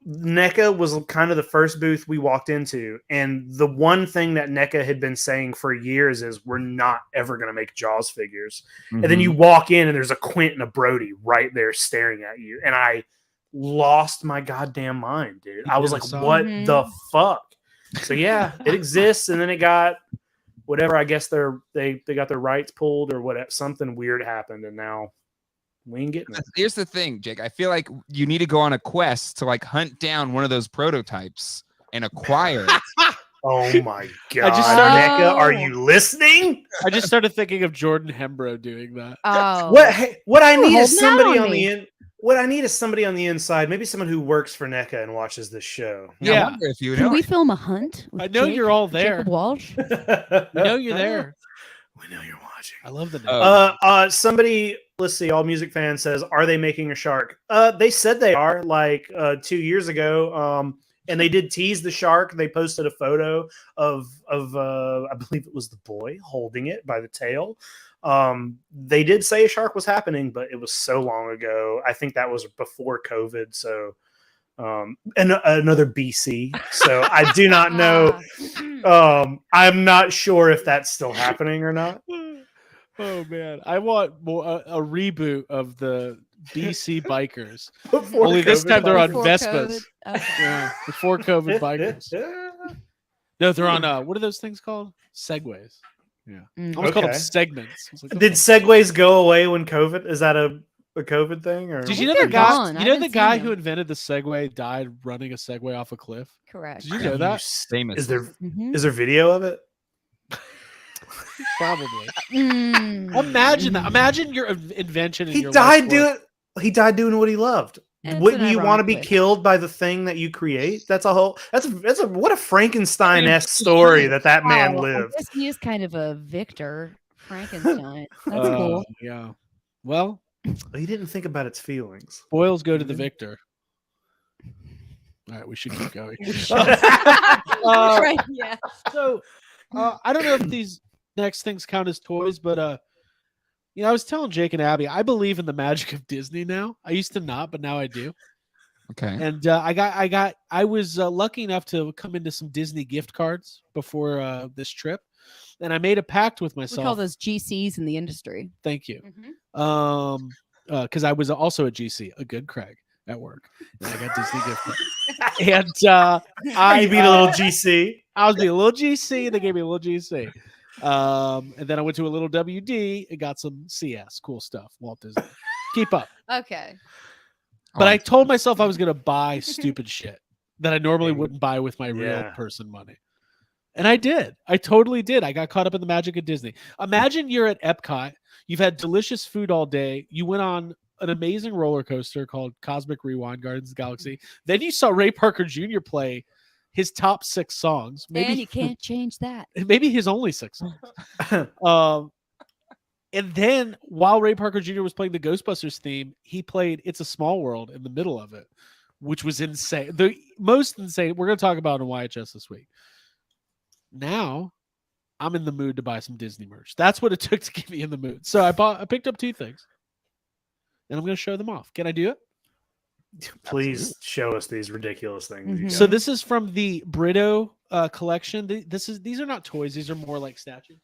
NECA was kind of the first booth we walked into. And the one thing that NECA had been saying for years is we're not ever going to make Jaws figures. And then you walk in and there's a Quint and a Brody right there staring at you. And I lost my goddamn mind, dude. You I was did, like, I saw what it. the fuck? So yeah, it exists. And then it got whatever. I guess they got their rights pulled or whatever. Something weird happened, and now we ain't getting it. Here's the thing, Jake. I feel like you need to go on a quest to like hunt down one of those prototypes and acquire it. Oh my god, just started- NECA, are you listening? I just started thinking of Jordan Hembrow doing that. Oh, What I need is holding out somebody on on me. the what I need is somebody on the inside, maybe someone who works for NECA and watches this show. I Yeah. wonder if you Can know. we film a hunt? with I know Jake- you're all there. Jacob Walsh. We I know you're there. We know you're watching. I love the name. Somebody, let's see, All Music Fan says, are they making a shark? They said they are, like 2 years ago. And they did tease the shark. They posted a photo of I believe it was the boy holding it by the tail. They did say a shark was happening, but it was so long ago. I think that was before COVID. So and another BC. So I do not know. I'm not sure if that's still happening or not. Oh man, I want more a reboot of the BC bikers. Before Only this COVID. time they're on Before Vespas. COVID. Okay. Yeah, before COVID bikers. No, they're on what are those things called? Segways. Yeah, I almost called them Okay. segments. I was like, Did segways go away when COVID? Is that a COVID thing? Or Did I you know think the they're guy? gone. I You know haven't the seen guy them. who invented the Segway died running a Segway off a cliff. Correct. Did you know that? Famous. Is there Mhm. is there video of it? Probably. Mm. Imagine that. Imagine your invention. And He your died life's work. He died doing what he loved. It's Wouldn't an you want to be ironic way. killed by the thing that you create? That's a what a Frankenstein-esque story that man Wow, lived. I guess he is kind of a Victor Frankenstein. That's Uh, cool. Yeah. Well, He didn't think about its feelings. spoils go to the victor. All right, we should keep going. Right, yeah. So I don't know if these knickknacks things count as toys, but I was telling Jake and Abby, I believe in the magic of Disney now. I used to not, but now I do. Okay. And I was lucky enough to come into some Disney gift cards before this trip, and I made a pact with We myself. call those GCs in the industry. Thank you. Mhm. Because I was also at GC, a good Craig at work, and I got Disney gift cards. And You beat a little GC. I was being a little GC, and they gave me a little GC. And then I went to a little WD and got some CS, cool stuff. Walt Disney, keep up. Okay. But I told myself I was going to buy stupid shit that I normally wouldn't buy with my real Yeah. person money. And I did. I totally did. I got caught up in the magic of Disney. Imagine you're at Epcot. You've had delicious food all day. You went on an amazing roller coaster called Cosmic Rewind Gardens of the Galaxy. Then you saw Ray Parker Jr. play his top 6 songs. And you can't change that. Maybe his only 6 songs. And then while Ray Parker Jr. was playing the Ghostbusters theme, he played It's a Small World in the middle of it, which was insane. The most insane. We're going to talk about in YHS this week. Now I'm in the mood to buy some Disney merch. That's what it took to get me in the mood. So I picked up 2 things and I'm going to show them off. Can I do it? Please show us these ridiculous things. you Mhm. So got. this is from the Brito collection. These are not toys. These are more like statues.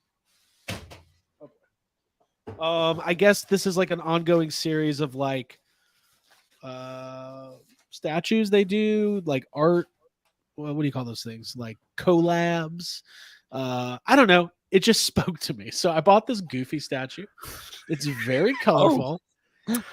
I guess this is like an ongoing series of like statues they do, like art. Well, what do you call those things? Like collabs. I don't know. It just spoke to me. So I bought this goofy statue. It's very colorful.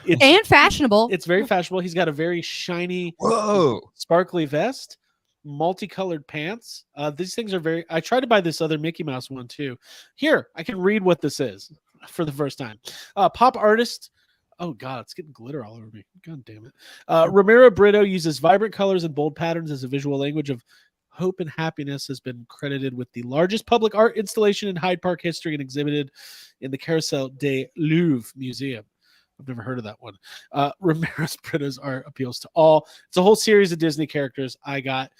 It's, And fashionable. it's very fashionable. He's got a very shiny, Whoa. sparkly vest, multicolored pants. These things are very. I tried to buy this other Mickey Mouse one too. Here, I can read what this is for the first time. Pop artist. Oh God, it's getting glitter all over me. God damn it. Ramiro Brito uses vibrant colors and bold patterns as a visual language of hope and happiness. Has been credited with the largest public art installation in Hyde Park history and exhibited in the Carousel des Louvre Museum. I've never heard of that one. Ramirez Brito's art appeals to all. It's a whole series of Disney characters. I got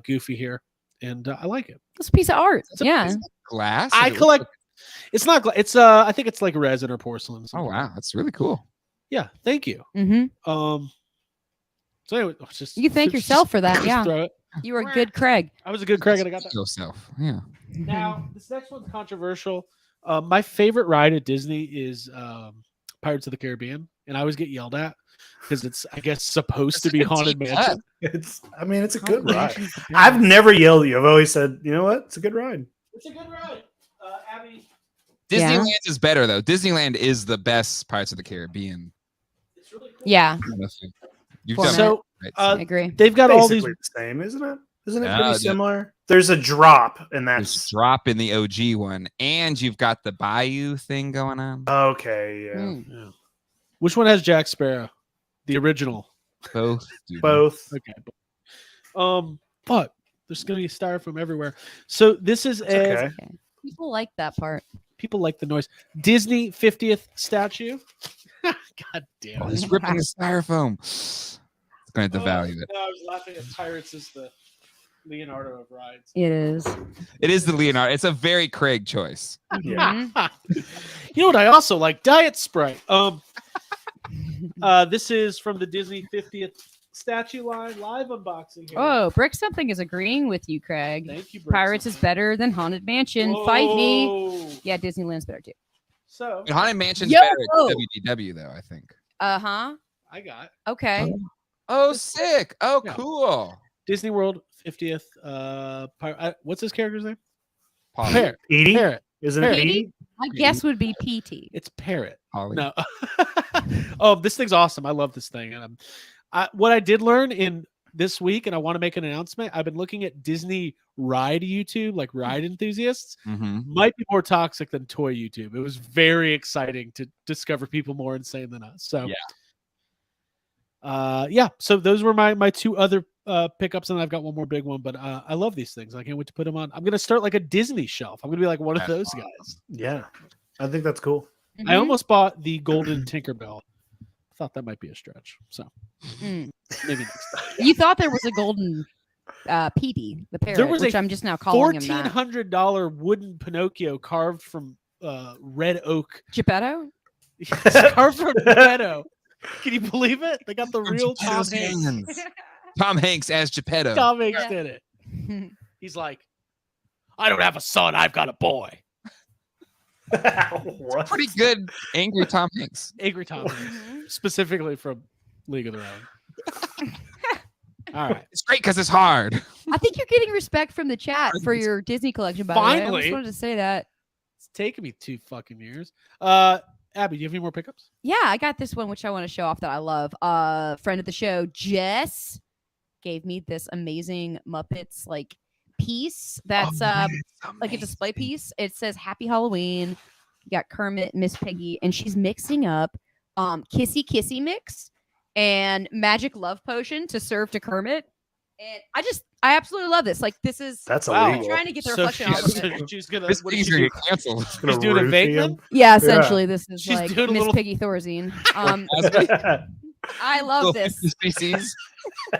Goofy here, and I like it. It's a piece of art. It's a Yeah. piece Glass? I It looks collect. like- It's not. It's. I think it's like resin or porcelain. Oh, something. wow. That's really cool. Yeah. Thank you. hmm So anyway, just You can thank yourself for that. just Yeah. throw it. You were a good Craig. I was a good Craig, and I got that. Yourself. Yeah. Now, this next one's controversial. My favorite ride at Disney is Pirates of the Caribbean, and I always get yelled at because it's, I guess, supposed to be Haunted Mansion. It's a good Oh, ride. Mansion's the best. I've never yelled at you. I've always said, you know what? It's a good ride. It's a good ride. Abby, Yeah. Disneyland is better, though. Disneyland is the best Pirates of the Caribbean. it's really cool. Yeah. You've Format. done So right. I agree. they've got all these. Basically the same, isn't it? Isn't it Yeah, pretty the- similar? There's a drop, and There's that's a drop in the OG one, and you've got the Bayou thing going on. okay. Yeah, Mm. Yeah. Which one has Jack Sparrow? The original. Both. do. both. Okay. But there's going to be styrofoam everywhere. So this is It's a. okay. People like that part. People like the noise. Disney 50th statue. God damn Oh, it. he's ripping the styrofoam. It's going to devalue it. No, I was laughing at Pirates is the Leonardo of rides. It is. It is the Leonardo. It's a very Craig choice. Yeah. You know what I also like? Diet Sprite. This is from the Disney 50th statue line live unboxing here. Oh, Brick Something is agreeing with you, Craig. Thank you, Brooks. Pirates is better than Haunted Mansion. Fight me. Whoa. Yeah, Disneyland's better too. So But Haunted Mansion's Yo! better at WDW, though, I think. Uh-huh. I got Okay. Oh, sick. Oh, Yeah. cool. Disney World 50th. What's this character's name? Polly. Parrot. Edie? Parrot. Isn't it Parrot. Edie? My guess would be PT. It's Parrot. Polly. No. Oh, this thing's awesome. I love this thing. And what I did learn in this week, and I want to make an announcement. I've been looking at Disney ride YouTube, like ride enthusiasts. Mm-hmm. Might be more toxic than toy YouTube. It was very exciting to discover people more insane than us. So yeah. So those were my 2 other pickups, and I've got one more big one. But I love these things. I can't wait to put them on. I'm gonna start like a Disney shelf. I'm gonna be like one of That's those awesome. guys. Yeah. I think that's cool. I almost bought the golden Tinkerbell. Thought that might be a stretch. So Mm. maybe next time. You thought there was a golden Petey, the parrot, was which a I'm just now calling him that. $1,400 wooden Pinocchio carved from red oak. Geppetto? Carved from Geppetto. Can you believe it? They got the real Tom Geppetto's Hanks. hands. Tom Hanks as Geppetto. Tom Hanks Yeah. did it. He's like, I don't have a son, I've got a boy. What? Pretty good angry Tom Hanks. Angry Tom Hanks, specifically from League of Their Own. All right. It's great because it's hard. I think you're getting respect from the chat for your Disney collection, by the way. I Finally. just wanted to say that. It's taken me 2 fucking years. Abby, do you have any more pickups? Yeah, I got this one, which I want to show off that I love. Friend of the show, Jess, gave me this amazing Muppets like piece that's like a display piece. It says Happy Halloween. You got Kermit, Miss Piggy, and she's mixing up Kissy Kissy Mix and Magic Love Potion to serve to Kermit. And I absolutely love this. Like, this is That's Wow. illegal. trying to get the So reflection off of it. she's gonna. This What is thing's she gonna do? get canceled. She's doing a Venkman? Yeah, essentially, this is She's like doing a Miss little- Piggy Thorazine. I love this. Species.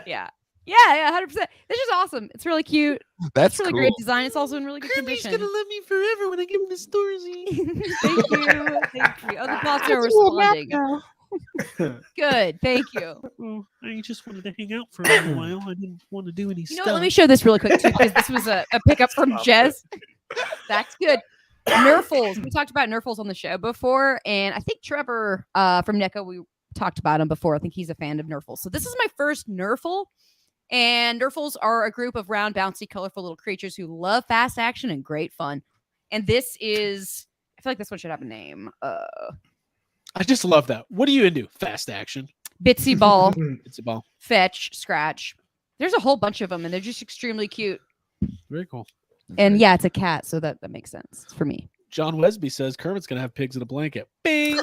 Yeah, 100%. This is awesome. It's really cute. That's It's really cool. great design. It's also in really good condition. love me forever when I give him the Thorazine. Thank you. Thank you. Oh, the bots are responding. Good. Thank you. Well, I just wanted to hang out for a little while. I didn't want to do any You know stuff. what? Let me show this really quick too, because this was a pickup from Stop Jez. That's good. Nerfles. We talked about Nerfles on the show before, and I think Trevor from NECA, we talked about him before. I think he's a fan of Nerfles. So this is my first Nerfle. And Nerfles are a group of round, bouncy, colorful little creatures who love fast action and great fun. And this is, I feel like this one should have a name. I just love that. What are you into? Fast action. Bitsy Ball, It's a ball. Fetch, Scratch. There's a whole bunch of them, and they're just extremely cute. Very cool. And yeah, it's a cat, so that makes sense for me. John Wesby says Kermit's gonna have pigs in a blanket. Bing.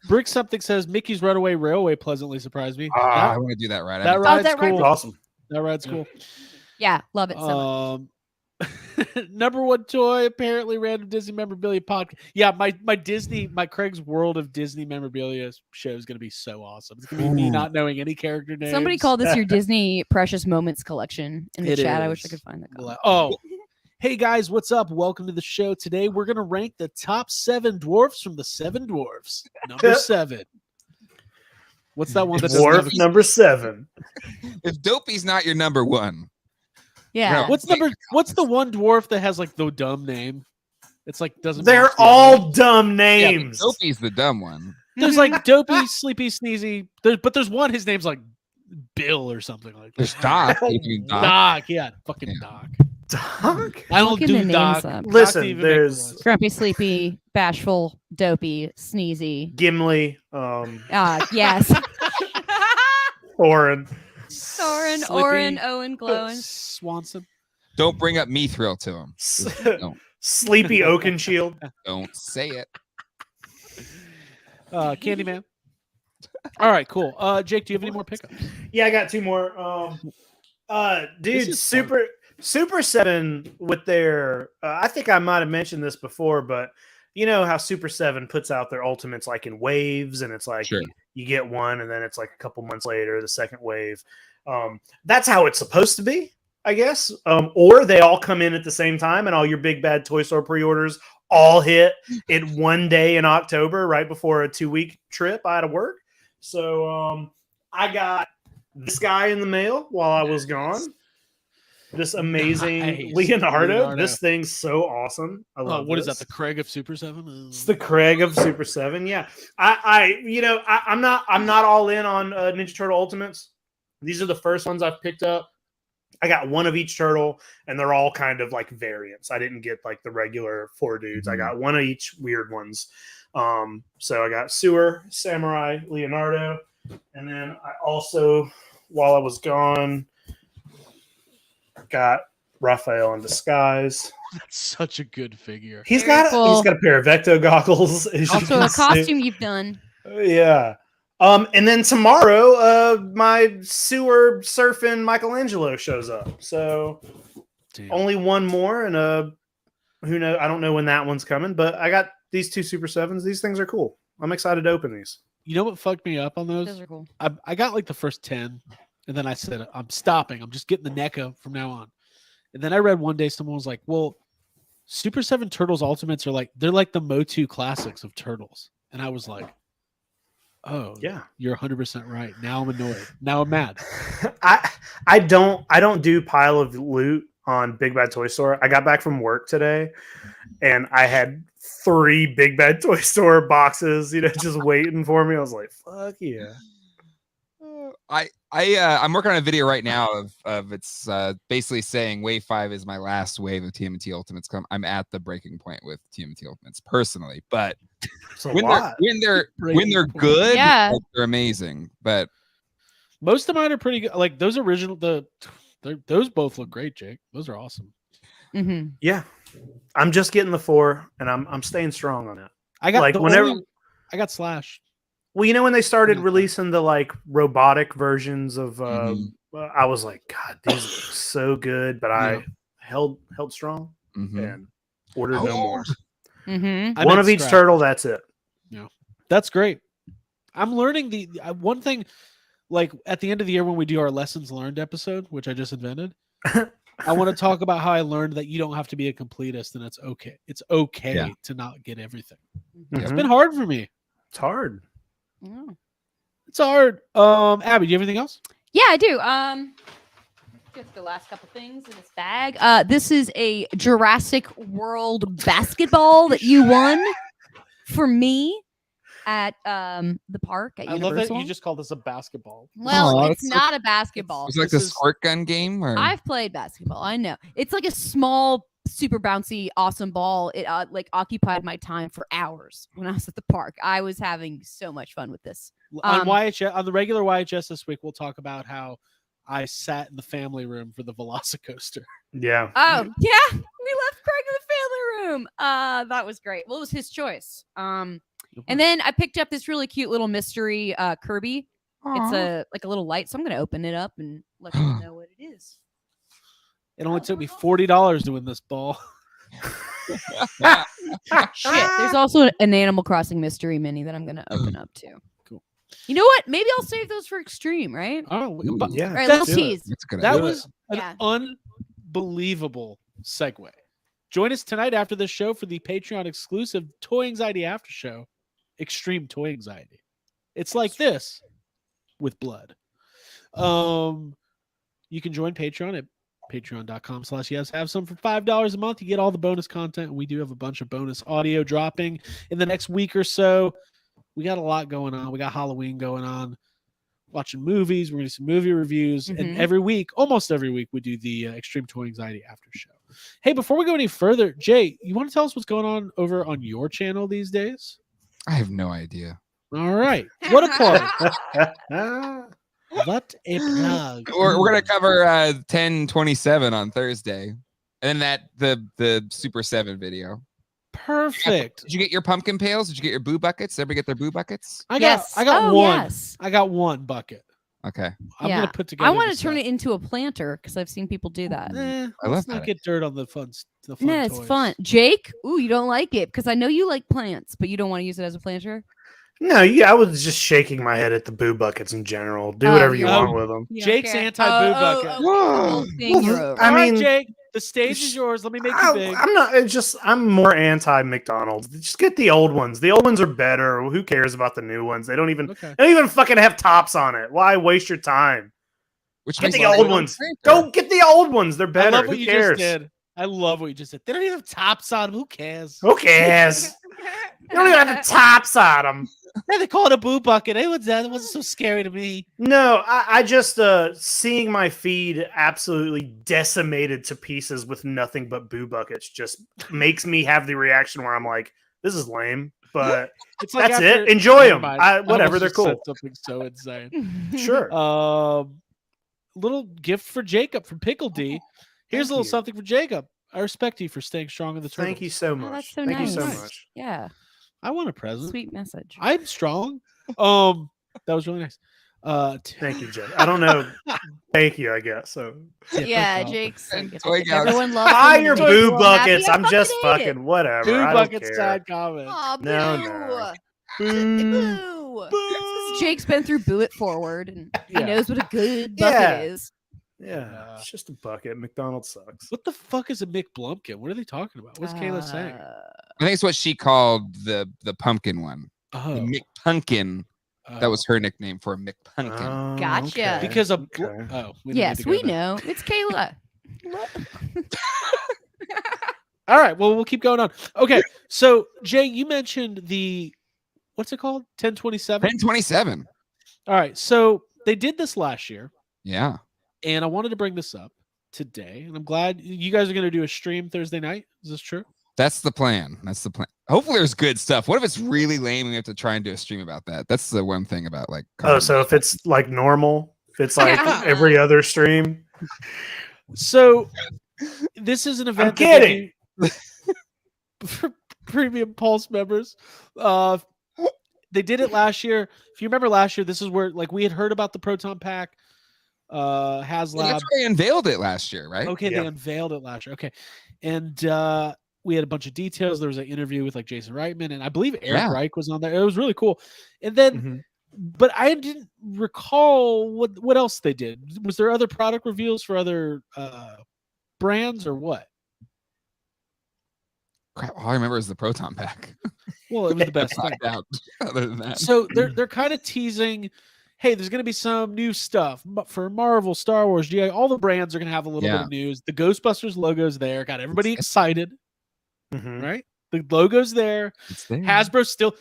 Brick something says Mickey's Runaway Railway pleasantly surprised me. I want to do that right. that ride's that ride cool. Awesome. That ride's cool. Yeah, love it so much. Number one toy, apparently random Disney memorabilia podcast. Yeah, my Craig's World of Disney memorabilia show is gonna be so awesome. It's gonna be me not knowing any character names. Somebody called this your Disney Precious Moments collection in the It chat. I wish I is. could find that. comment. Oh, hey guys, what's up? Welcome to the show. Today we're gonna rank the top 7 dwarfs from the 7 dwarfs. Number 7. What's that one? That's Dwarf number 7. If Dopey's not your number one, Yeah. No. What's the one dwarf that has like the dumb name? It's like doesn't. They're match the other. all dumb yeah, names. but Dopey's the dumb one. There's like Dopey, Sleepy, Sneezy. But there's one. His name's like Bill or something like that. There's Doc. You can Doc. Doc, yeah, fucking Yeah. Doc. Doc? I don't Looking do the names Doc. up. Doc Listen, didn't even make the there's- list. Grumpy, Sleepy, Bashful, Dopey, Sneezy. Gimli, Yes. Orin. Soren, Slippy, Orin, Owen, Glowing. Swanson. Don't bring up Mithril to him. Don't. Sleepy Oakenshield. Don't say it. Candyman. All right, cool. Jake, do you have any more pickups? Yeah, I got 2 more. This Dude, is fun. Super 7 with their I think I might have mentioned this before, but you know how Super 7 puts out their ultimates like in waves, and it's like Sure. you get one and then it's like a couple months later the second wave. That's how it's supposed to be, I guess. Or they all come in at the same time and all your big bad toy store pre-orders all hit in one day in October right before a 2-week trip out of work. So I got this guy in the mail while I was gone. This amazing Nice. Leonardo. This thing's so awesome. I love What is this. that? The Craig of Super 7? It's the Craig of Super 7. Yeah. I'm not all in on Ninja Turtle Ultimates. These are the first ones I've picked up. I got one of each turtle, and they're all kind of like variants. I didn't get like the regular 4 dudes. I got one of each weird ones. So I got Sewer, Samurai, Leonardo, and then I also, while I was gone, got Raphael in disguise. That's such a good figure. He's Very got cool. he's got a pair of Vecto goggles. as you Also, can a see. costume you've done. Yeah. And then tomorrow, my sewer surfing Michelangelo shows up. So Damn. only one more, and who knows? I don't know when that one's coming, but I got these 2 Super 7s. These things are cool. I'm excited to open these. You know what fucked me up on Those those? are cool. I got like the first 10, And then I said, I'm stopping. I'm just getting the NECA from now on. And then I read one day someone was like, well, Super 7 Turtles Ultimates they're like the Motu classics of Turtles. And I was like, oh, Yeah. you're 100% right. Now I'm annoyed. Now I'm mad. I don't do pile of loot on Big Bad Toy Store. I got back from work today and I had 3 Big Bad Toy Store boxes, just waiting for me. I was like, fuck yeah. I'm working on a video right now of it's basically saying Wave 5 is my last wave of TMNT Ultimates. I'm at the breaking point with TMNT Ultimates personally, but when they're good, Yeah. like, they're amazing. But Most of mine are pretty good. Like those original, those both look great, Jake. Those are awesome. Mm-hmm. Yeah. I'm just getting the 4 and I'm staying strong on it. I got Like, I got Slash. Well, when they started releasing the like robotic versions of I was like, God, these look so good, but I held strong and ordered no more. Mm-hmm. One of each turtle, that's it. Yeah. That's great. I'm learning the one thing, like at the end of the year when we do our lessons learned episode, which I just invented, I want to talk about how I learned that you don't have to be a completist and it's okay. It's okay to not get everything. It's been hard for me. It's hard. Mm. It's hard. Abby, do you have anything else? Yeah, I do. Just the last couple things in this bag. This is a Jurassic World basketball that you won for me at the park at Universal. I love that you just called this a basketball. Well, Oh, it's not a basketball. It's like the squirt gun game. Or? I've played basketball. I know. It's like a small, super bouncy, awesome ball. It like occupied my time for hours when I was at the park. I was having so much fun with this. On YHS, on the regular YHS this week, we'll talk about how I sat in the family room for the Velocicoaster. Yeah. Oh, yeah. We left Craig in the family room. That was great. Well, it was his choice. And then I picked up this really cute little mystery Kirby. It's a little light, so I'm going to open it up and let you know what it is. It only took me $40 to win this ball. Shit. There's also an Animal Crossing mystery mini that I'm going to open up too. Cool. You know what? Maybe I'll save those for Extreme, right? Oh, Yeah. All right, That's little tease. That's a good that idea. was an unbelievable segue. Join us tonight after this show for the Patreon exclusive Toy Anxiety After Show, Extreme Toy Anxiety. It's like this with blood. You can join Patreon at patreon.com/yes have some for $5 a month. You get all the bonus content, and we do have a bunch of bonus audio dropping in the next week or so. We got a lot going on. We got Halloween going on, watching movies. We're gonna do some movie reviews, and every week, almost every week, we do the Extreme Toy Anxiety After Show. Hey, before we go any further, Jay, you want to tell us what's going on over on your channel these days? I have no idea. All right, what a plug! What a plug! We're gonna cover 1027 on Thursday, and then the Super 7 video. Perfect. Did you get your pumpkin pails? Did you get your boo buckets? Did everybody get their boo buckets? I got Oh, one. yes. I got one bucket. Okay. I'm Yeah. gonna put together. I want to turn it into a planter because I've seen people do that. I Let's love not that. get dirt on the fun. No, it's toys. fun. Jake, ooh, you don't like it because I know you like plants, but you don't want to use it as a planter. No, I was just shaking my head at the boo buckets in general. Do whatever you want with them. You don't Jake's care? anti-boo bucket. okay. The whole thing you're over. I All right, mean, Jake, the stage is yours. Let me make you big. I'm not. It's just I'm more anti McDonald's. Just get the old ones. The old ones are better. Who cares about the new ones? They don't even fucking have tops on it. Why waste your time? Which Get makes the it old a ones. planter. Go get the old ones. They're I better. love what Who you cares? just did. I love what you just said. They don't even have tops on them. Who cares? Who cares? They don't even have the tops on them. Yeah, they call it a boo bucket. It wasn't so scary to me. No, I just seeing my feed absolutely decimated to pieces with nothing but boo buckets just makes me have the reaction where I'm like, this is lame, but It's like that's after- it. Enjoy Never them. mind. Whatever, almost they're just cool. said something so insane. Sure. Little gift for Jacob from Pickle D. Here's Thank a little you. something for Jacob. I respect you for staying strong in the turtles. Thank you so Oh, much. that's so Thank nice. you so Nice. much. Yeah, I want a present. sweet message. I'm strong. That was really nice. Thank you, Jay. I don't know. Thank you, I guess. So Yeah, no Jake's. And toy gals. Everyone loves buy him your and boo Jake's happy. buckets. I I'm just hate it. fucking whatever. Boo I don't bucket care. sad comment. Aw, boo. No, no. Boo. This is Jake's been through Boo It Forward, and he Yeah. knows what a good bucket Yeah. is. Yeah, it's just a bucket. McDonald's sucks. What the fuck is a McBlumpkin? What are they talking about? What's Kayla saying? I think it's what she called the pumpkin one. Oh, The McPumpkin. That oh. was her nickname for a McPumpkin. Oh, Gotcha. Because of Okay. oh, we don't need Yes, to go we there. know. It's Kayla. All right, well, we'll keep going on. Okay, so Jay, you mentioned the what's it called? 1027. 1027. All right, so they did this last year, Yeah. and I wanted to bring this up today, and I'm glad you guys are going to do a stream Thursday night. Is this true? That's the plan. That's the plan. Hopefully there's good stuff. What if it's really lame and we have to try and do a stream about that? That's the one thing about like Oh, so if it's like normal, if it's like every other stream, So this is an event. I'm kidding. For premium Pulse members. They did it last year. If you remember last year, this is where like we had heard about the Proton Pack. HasLab. that's where they unveiled it last year, right? Okay, Yeah. they unveiled it last year. Okay. And we had a bunch of details. There was an interview with like Jason Reitman, and I believe Eric Yeah. Reich was on there. It was really cool. And then Mhm. but I didn't recall what else they did. Was there other product reveals for other brands or what? Crap, all I remember is the Proton Pack. Well, it was the best thing. Find out. Other than that, So they're kind of teasing, hey, there's going to be some new stuff for Marvel, Star Wars, GI. All the brands are going to have a little bit Yeah. of news. The Ghostbusters logo's there, got everybody It's- excited, Mhm. right? The logo's there. it's there. Hasbro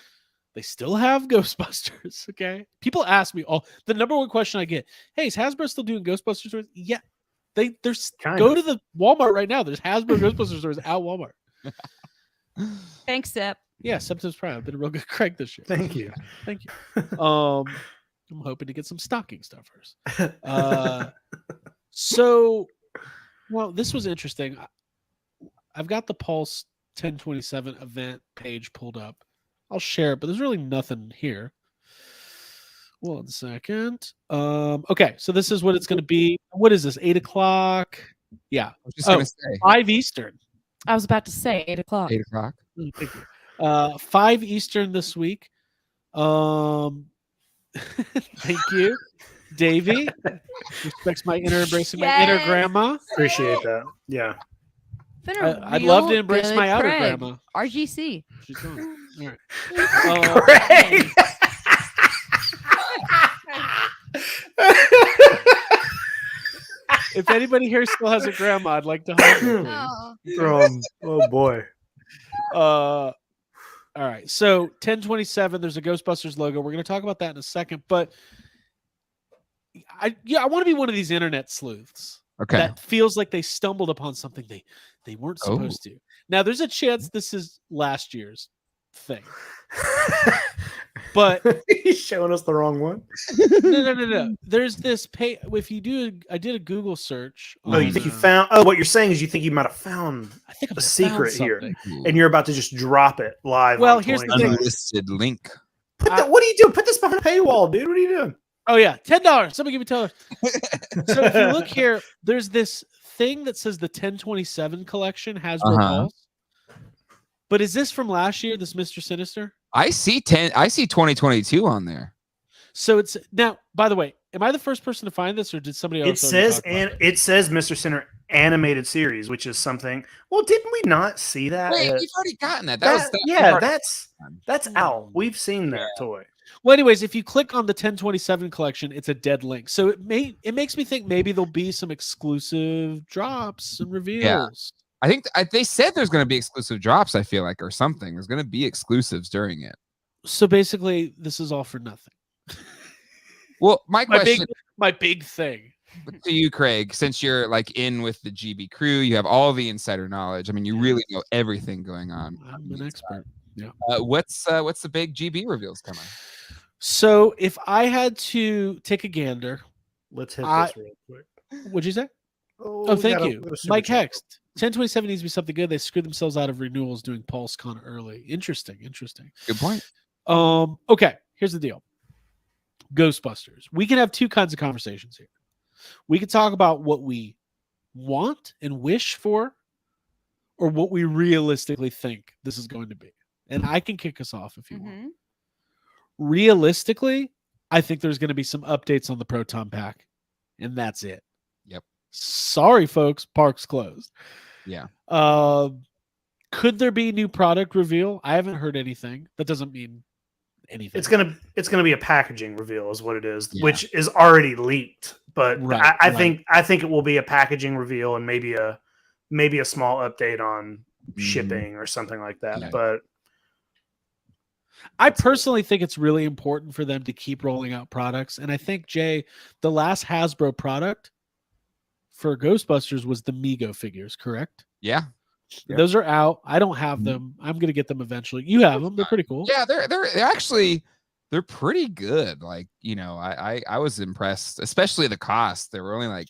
they still have Ghostbusters. Okay, people ask me the number one question I get: hey, is Hasbro still doing Ghostbusters stores? Yeah, there's Kind go of. to the Walmart right now. There's Hasbro Ghostbusters stores at Walmart. Thanks, Sep. Yeah, September's Prime. I've been a real good Craig this year. Thank you. Thank you. I'm hoping to get some stocking stuffers. So, well, this was interesting. I've got the Pulse 1027 event page pulled up. I'll share it, but there's really nothing here. 1 second. Okay, so this is what it's going to be. What is this? 8 o'clock? Yeah, I was just gonna say 5 Eastern. I was about to say 8 o'clock. 8 o'clock. Thank you. 5 Eastern this week. Thank you, Davey. Respects my inner embracing my inner Yes. grandma. Appreciate that. Yeah. Been a I'd love to real embrace good my outer Craig. grandma. RGC. She's gone. All right. Craig. If anybody here still has a grandma, I'd like to hug her. please. Oh boy. All right. So 1027, there's a Ghostbusters logo. We're going to talk about that in a second, but I want to be one of these internet sleuths Okay. that feels like they stumbled upon something they weren't Oh. supposed to. Now, there's a chance this is last year's thing, but He's showing us the wrong one. no. There's this pay. If you do, I did a Google search. Oh, you think you found? Oh, what you're saying is you think you might have found, I think I'm a secret here. Ooh. and you're about to just drop it live. Well, on here's the 20. thing. Unlisted link. What are you doing? Put this behind a paywall, dude. What are you doing? Oh yeah, $10. Somebody give me $10. So if you look here, there's this thing that says the 1027 collection Hasbro Uh-huh. Pulse. But is this from last year? This Mr. Sinister? I see 2022 on there. So it's now. By the way, am I the first person to find this, or did somebody else? It already says talk about and it? it says Mr. Center animated series, which is something. Well, didn't we not see that? Wait, at- we've already gotten that. yeah, that's out. We've seen that toy. Well, anyways, if you click on the 1027 collection, it's a dead link. So it makes me think maybe there'll be some exclusive drops and reveals. I think they said there's going to be exclusive drops. I feel like, or something. There's going to be exclusives during it. So basically, this is all for nothing. Well, my question My big thing. to you, Craig, since you're like in with the GB crew, you have all the insider knowledge. I mean, you really know everything going on. I'm an expert. What's the big GB reveals coming? So if I had to take a gander, Let's hit I- this real quick. what'd you say? Oh, Oh, we thank got a- you. we got a super Mike chat. Hext. 1027 needs to be something good. They screwed themselves out of renewals doing PulseCon early. Interesting. Good point. Okay, here's the deal. Ghostbusters. We can have two kinds of conversations here. We can talk about what we want and wish for, or what we realistically think this is going to be. And I can kick us off if you want. Mhm. Realistically, I think there's going to be some updates on the Proton Pack, and that's it. Yep. Sorry, folks. Park's closed. Yeah. Could there be new product reveal? I haven't heard anything. That doesn't mean anything. It's gonna be a packaging reveal, is what it is, Yeah. which is already leaked. But Right, I right. think it will be a packaging reveal and maybe a small update on shipping or something like that. Yeah. But I personally think it's really important for them to keep rolling out products. And I think, Jay, the last Hasbro product for Ghostbusters was the Mego figures, correct? Yeah. Yep. Those are out. I don't have Mhm. them. I'm going to get them eventually. You have them. They're pretty cool. Yeah, they're actually they're pretty good. Like, I was impressed, especially the cost. They were only like,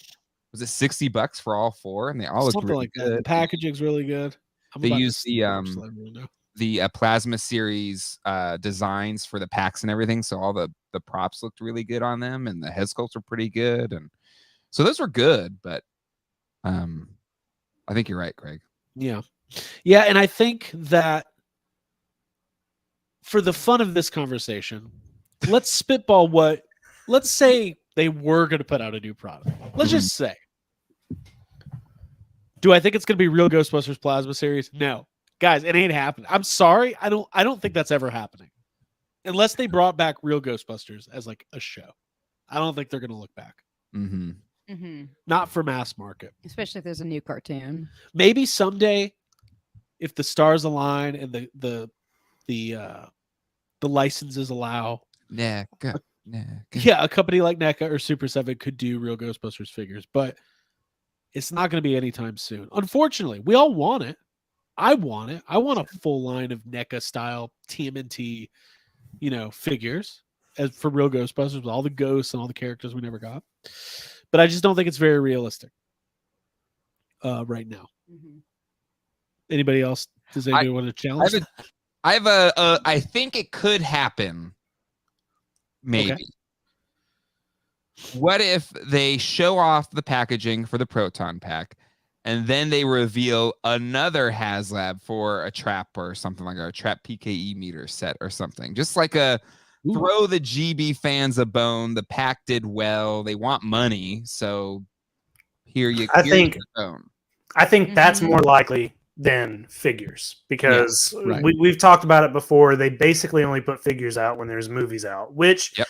was it $60 for all four? And they all look Something really like that. good. The packaging's really good. I'm They about to use the, just let everyone know. The plasma series designs for the packs and everything, so all the props looked really good on them, and the head sculpts were pretty good, and so those were good. But I think you're right, Craig. Yeah. Yeah. And I think that for the fun of this conversation, let's spitball let's say they were going to put out a new product. Let's just say. Do I think it's going to be real Ghostbusters Plasma series? No. Guys, it ain't happening. I'm sorry. I don't think that's ever happening. Unless they brought back real Ghostbusters as like a show. I don't think they're going to look back. Mm-hmm. Mm-hmm. Not for mass market. Especially if there's a new cartoon. Maybe someday, if the stars align and the licenses allow, Yeah. a company like NECA or Super 7 could do real Ghostbusters figures, but it's not going to be anytime soon. Unfortunately, we all want it. I want it. I want a full line of NECA style TMNT, figures as for real Ghostbusters with all the ghosts and all the characters we never got. But I just don't think it's very realistic right now. Mm-hmm. Anybody else? Does anybody want to challenge? I think it could happen. Maybe. Okay. What if they show off the packaging for the Proton Pack, and then they reveal another HasLab for a trap or something like a trap PKE meter set or something? Just like throw the GB fans a bone. The pack did well. They want money, so here's your bone. I think that's Mhm. more likely than figures, because right. we've talked about it before. They basically only put figures out when there's movies out, which Yep.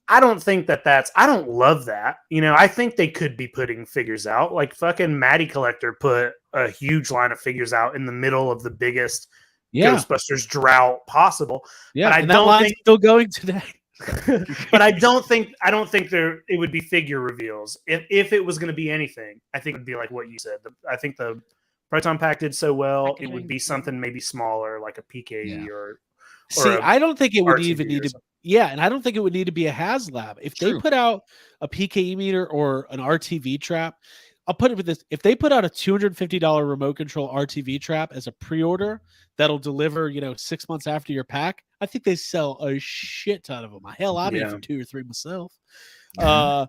I don't think I don't love that. I think they could be putting figures out. Like fucking Matty Collector put a huge line of figures out in the middle of the biggest Ghostbusters drought possible. Yeah, but I and that don't line's think still going today. but I don't think it would be figure reveals. If it was going to be anything, I think it would be like what you said. I think the Proton Pack did so well, it would be something maybe smaller, like a PKE or See, I don't think it would even RTV need or to. Yeah, and I don't think it would need to be a HasLab. If they True. put out a PKE meter or an RTV trap, I'll put it with this. If they put out a $250 remote control RTV trap as a pre-order that'll deliver, 6 months after your pack, I think they sell a shit ton of them. Hell, I'd be for 2 or 3 myself. But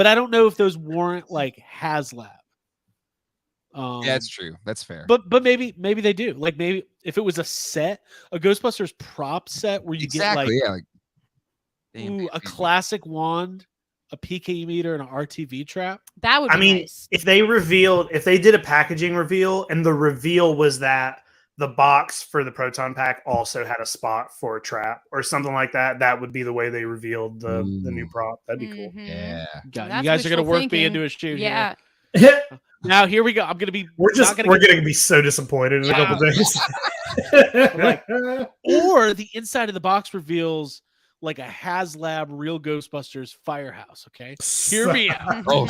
I don't know if those warrant like HasLab. Yeah, that's true. That's fair. But maybe they do. Like maybe if it was a Ghostbusters prop set where you get like a classic wand, a PKE meter, and an RTV trap. That would be nice. If they did a packaging reveal and the reveal was that the box for the Proton Pack also had a spot for a trap or something like that, that would be the way they revealed the new prop. That'd be cool. Mhm. Yeah. God, That's you guys are gonna wishful work me thinking. into a shoe. Yeah. Here. Now here we go. I'm gonna be. We're gonna be so disappointed in a couple days. Or the inside of the box reveals like a HasLab real Ghostbusters firehouse. Okay, hear me out. Oh,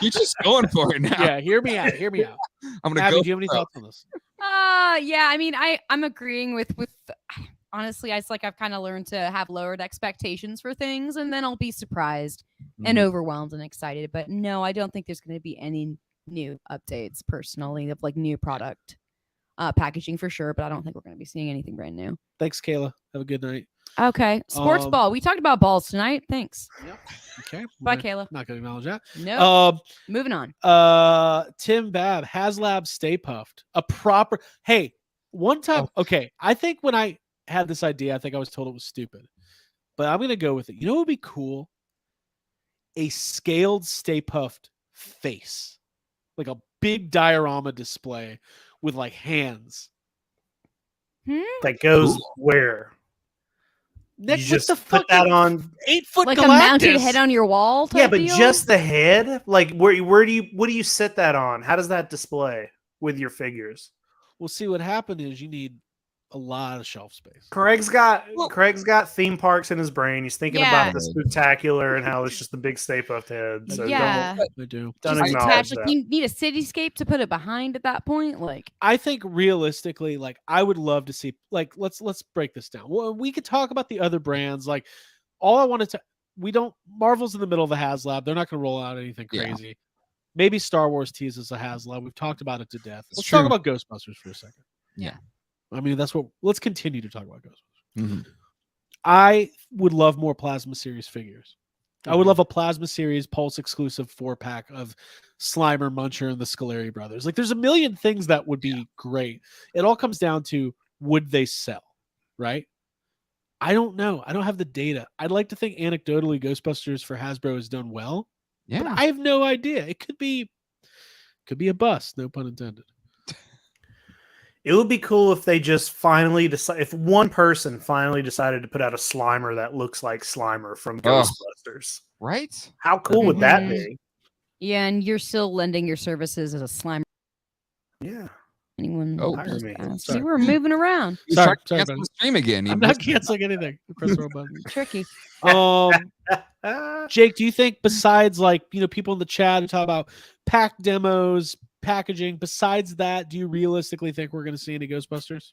you're just going for it now. Yeah, hear me out. Hear me out. I'm gonna Abby, go. do you have any thoughts on this? Yeah. I mean, I'm agreeing with. Honestly, it's like I've kind of learned to have lowered expectations for things, and then I'll be surprised and overwhelmed and excited. But no, I don't think there's going to be any new updates personally of like new product packaging for sure. But I don't think we're going to be seeing anything brand new. Thanks, Kayla. Have a good night. Okay, sports ball. We talked about balls tonight. Thanks. Yep. Okay. Bye, we're Kayla. Not going to acknowledge that. No. Moving on. Tim Babb, HasLab Stay Puffed. A proper. Hey, one time. Okay, I think when I had this idea, I think I was told it was stupid. but I'm gonna go with it. You know what would be cool? A scaled Stay Puffed face, like a big diorama display with like hands. That goes where? Nick, You what just the put fuck? that on. 8-foot Like Galactus. a mounted head on your wall type Yeah, but deal? just the head. Like what do you sit that on? How does that display with your figures? Well, see, what happened is you need a lot of shelf space. Craig's got theme parks in his brain. He's thinking Yeah. about the spectacular and how it's just a big Stay Puft head. So Yeah. I do. don't Just acknowledge detach, like, that. you need a cityscape to put it behind at that point. Like, I think realistically, like I would love to see. Like, let's break this down. Well, we could talk about the other brands. Like, all I wanted to. We don't. Marvel's in the middle of a HasLab. They're not going to roll out anything Yeah. crazy. Maybe Star Wars teases a HasLab. We've talked about it to death. It's Let's true. talk about Ghostbusters for a second. Yeah. I mean, that's what. Let's continue to talk about Ghostbusters. Mhm. I would love more Plasma Series figures. I would love a Plasma Series Pulse exclusive 4-pack of Slimer, Muncher, and the Scolari brothers. Like, there's a million things that would be great. It all comes down to, would they sell, right? I don't know. I don't have the data. I'd like to think anecdotally Ghostbusters for Hasbro has done well, Yeah. but I have no idea. It could be a bust, no pun intended. It would be cool if they just finally decide. If one person finally decided to put out a Slimer that looks like Slimer from Oh. Ghostbusters. Right? How cool would that Mhm. be? yeah, and you're still lending your services as a Slimer. Yeah. Anyone? Oh, hire does me. that. Sorry. See, we're moving around. He's Sorry, trying to sorry, cancel buddy. the stream again. He I'm not missed- canceling anything. Press the wrong button. Tricky. Jake, do you think besides like, people in the chat who talk about pack demos, packaging, besides that, do you realistically think we're going to see any Ghostbusters?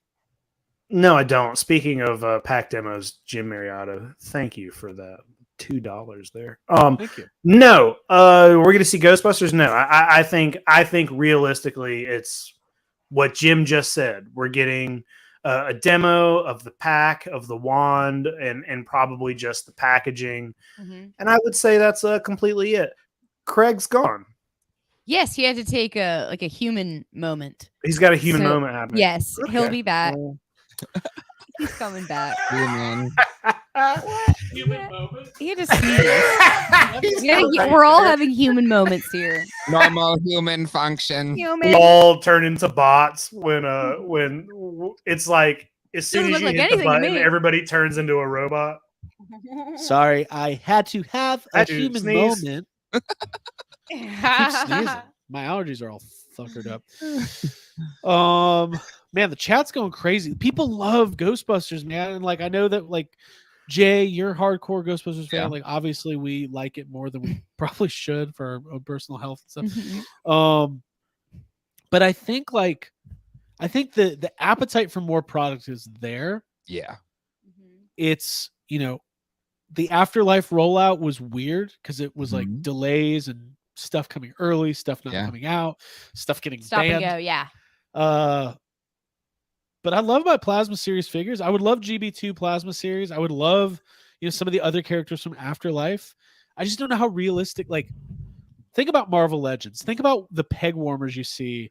No, I don't. Speaking of pack demos, Jim Mariotta, thank you for that $2 there. Thank you. No, we're going to see Ghostbusters. No, I think realistically, it's what Jim just said. We're getting a demo of the pack, of the wand, and probably just the packaging. Mhm. And I would say that's completely it. Craig's gone. Yes, he had to take a human moment. He's got a human So, moment happening. Yes, he'll Okay. be back. Well, He's coming back. Yeah, man. Human moment. He had to sneeze. We're all having human moments here. Normal human function. we Human. all turn into bots when it's like as soon Doesn't as look you like hit the anything to button, me. everybody turns into a robot. Sorry, I had to have a Had to human sneeze. moment. I keep sneezing. My allergies are all fuckered up. Man, the chat's going crazy. People love Ghostbusters, man. And like, I know that like Jay, you're a hardcore Ghostbusters fan. Yeah. Like, obviously we like it more than we probably should for our own personal health and stuff. Mhm. But I think the appetite for more product is there. Yeah. It's, the Afterlife rollout was weird because it was like Mhm. delays and stuff coming early, stuff not Yeah. coming out, stuff getting Stop and banned. go. Yeah. But I love my Plasma Series figures. I would love GB2 Plasma Series. I would love, some of the other characters from Afterlife. I just don't know how realistic. Like, think about Marvel Legends. Think about the peg warmers you see.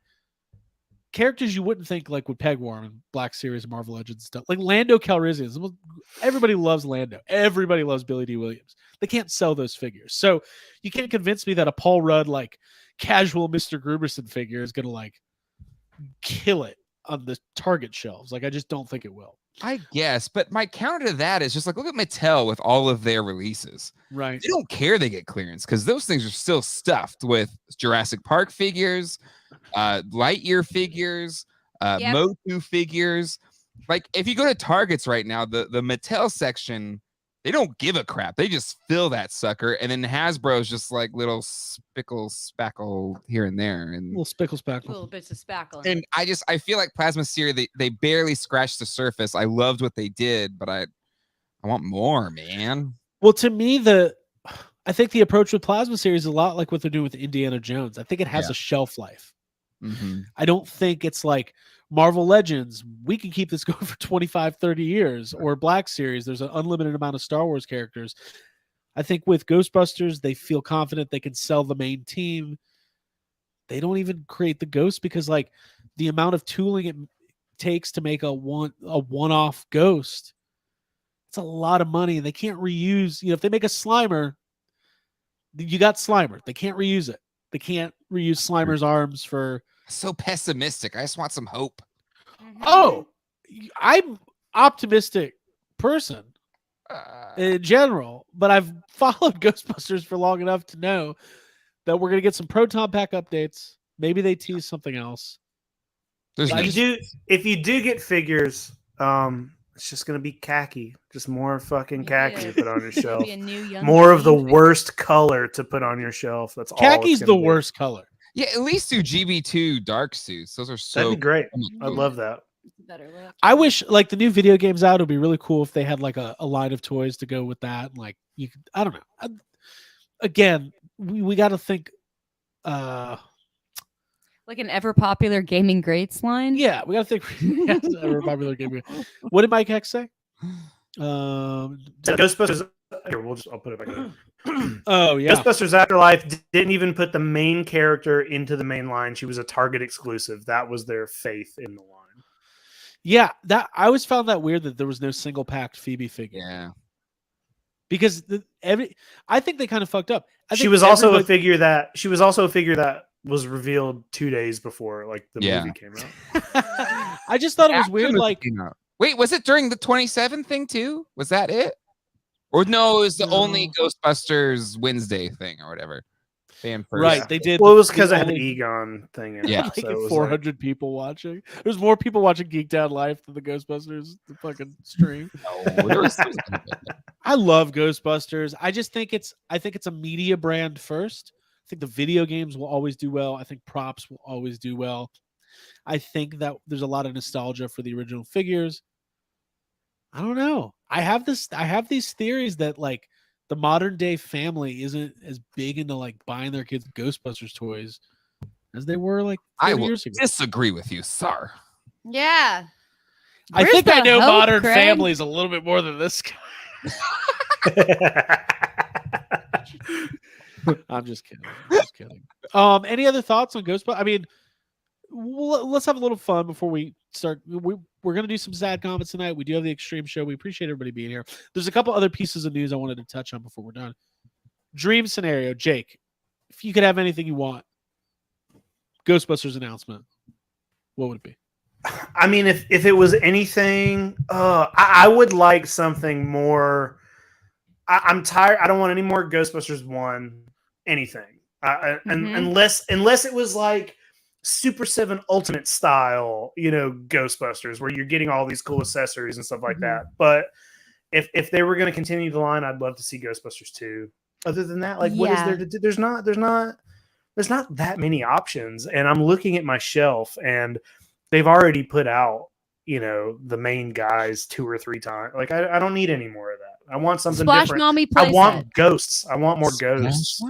Characters you wouldn't think like would peg warm in Black Series and Marvel Legends stuff. Like Lando Calrissian. Everybody loves Lando. Everybody loves Billy D. Williams. They can't sell those figures. So you can't convince me that a Paul Rudd like casual Mr. Gruberson figure is gonna like kill it on the Target shelves. Like, I just don't think it will. I guess, but my counter to that is just like, look at Mattel with all of their releases. Right. They don't care they get clearance because those things are still stuffed with Jurassic Park figures, Lightyear figures, Yep. Motu figures. Like, if you go to Targets right now, the Mattel section, they don't give a crap. They just fill that sucker, and then Hasbro's just like little spackle here and there, and Little spickle spackle. Little bits of spackle. and I feel like Plasma Series, they barely scratched the surface. I loved what they did, but I want more, man. Well, to me, I think the approach with Plasma Series is a lot like what they're doing with Indiana Jones. I think it has Yeah. a shelf life. Mm-hmm. I don't think it's like Marvel Legends. We can keep this going for 25, 30 years, or Black Series. There's an unlimited amount of Star Wars characters. I think with Ghostbusters, they feel confident they can sell the main team. They don't even create the ghost because like the amount of tooling it takes to make a one-off ghost It's a lot of money. They can't reuse. If they make a Slimer, you got Slimer. They can't reuse it. They can't reuse Slimer's arms for. So pessimistic. I just want some hope. Oh, I'm optimistic person Uh, in general, but I've followed Ghostbusters for long enough to know that we're gonna get some Proton Pack updates. Maybe they tease something else. there's no, If you do get figures, it's just gonna be khaki, just more fucking khaki to put on your shelf. Be a new young More of the Jane. worst color to put on your shelf. That's all. Khaki's it's the gonna be. worst color. yeah, at least do GB2 dark suits. Those are so That'd be great. Oh I'd love that. Better look. I wish like the new video games out. It'd be really cool if they had like a line of toys to go with that. And, like you could, I don't know. Again, we got to think. Like an ever popular gaming greats line. Yeah, we got to think. Yes, ever popular game. What did Mike Hex say? Ghostbusters. Here, I'll put it back in. Oh yeah, Ghostbusters Afterlife didn't even put the main character into the main line. She was a Target exclusive. That was their faith in the line. yeah. That I always found that weird that there was no single packed Phoebe figure. yeah. Because I think they kind of fucked up. She was also a figure that was revealed 2 days before like the movie came out. I just thought it was After weird. the Like, came out. Wait, was it during the 27 thing too? Was that it? Or no, it was the only Ghostbusters Wednesday thing or whatever. Fan first. right? They did. Well, it was because the I had the only- Egon thing. In Yeah. it, like so it was 400 people watching. There's more people watching Geeked Out Life than the Ghostbusters the fucking stream. No, there was- I love Ghostbusters. I just think it's a media brand first. I think the video games will always do well. I think props will always do well. I think that there's a lot of nostalgia for the original figures. I don't know. I have these theories that like the modern day family isn't as big into like buying their kids Ghostbusters toys as they were like 30 I will years ago. disagree with you, sir. Yeah. I Where's think I the know hope, modern Craig? families a little bit more than this guy. I'm just kidding. Any other thoughts on Ghostbusters? I mean, let's have a little fun before we start. We're gonna do some sad comments tonight. We do have the Extreme Show. We appreciate everybody being here. There's a couple other pieces of news I wanted to touch on before we're done. Dream scenario, Jake. If you could have anything you want, Ghostbusters announcement, what would it be? I mean, if it was anything, I would like something more. I'm tired. I don't want any more Ghostbusters 1 anything. Unless it was like Super 7 Ultimate style, Ghostbusters, where you're getting all these cool accessories and stuff like that. But if they were going to continue the line, I'd love to see Ghostbusters 2. Other than that, like what is there to do? There's not that many options. And I'm looking at my shelf and they've already put out, the main guys 2 or 3 times. Like I don't need any more of that. I want something Splash different. Mommy I playset. want ghosts. I want more ghosts.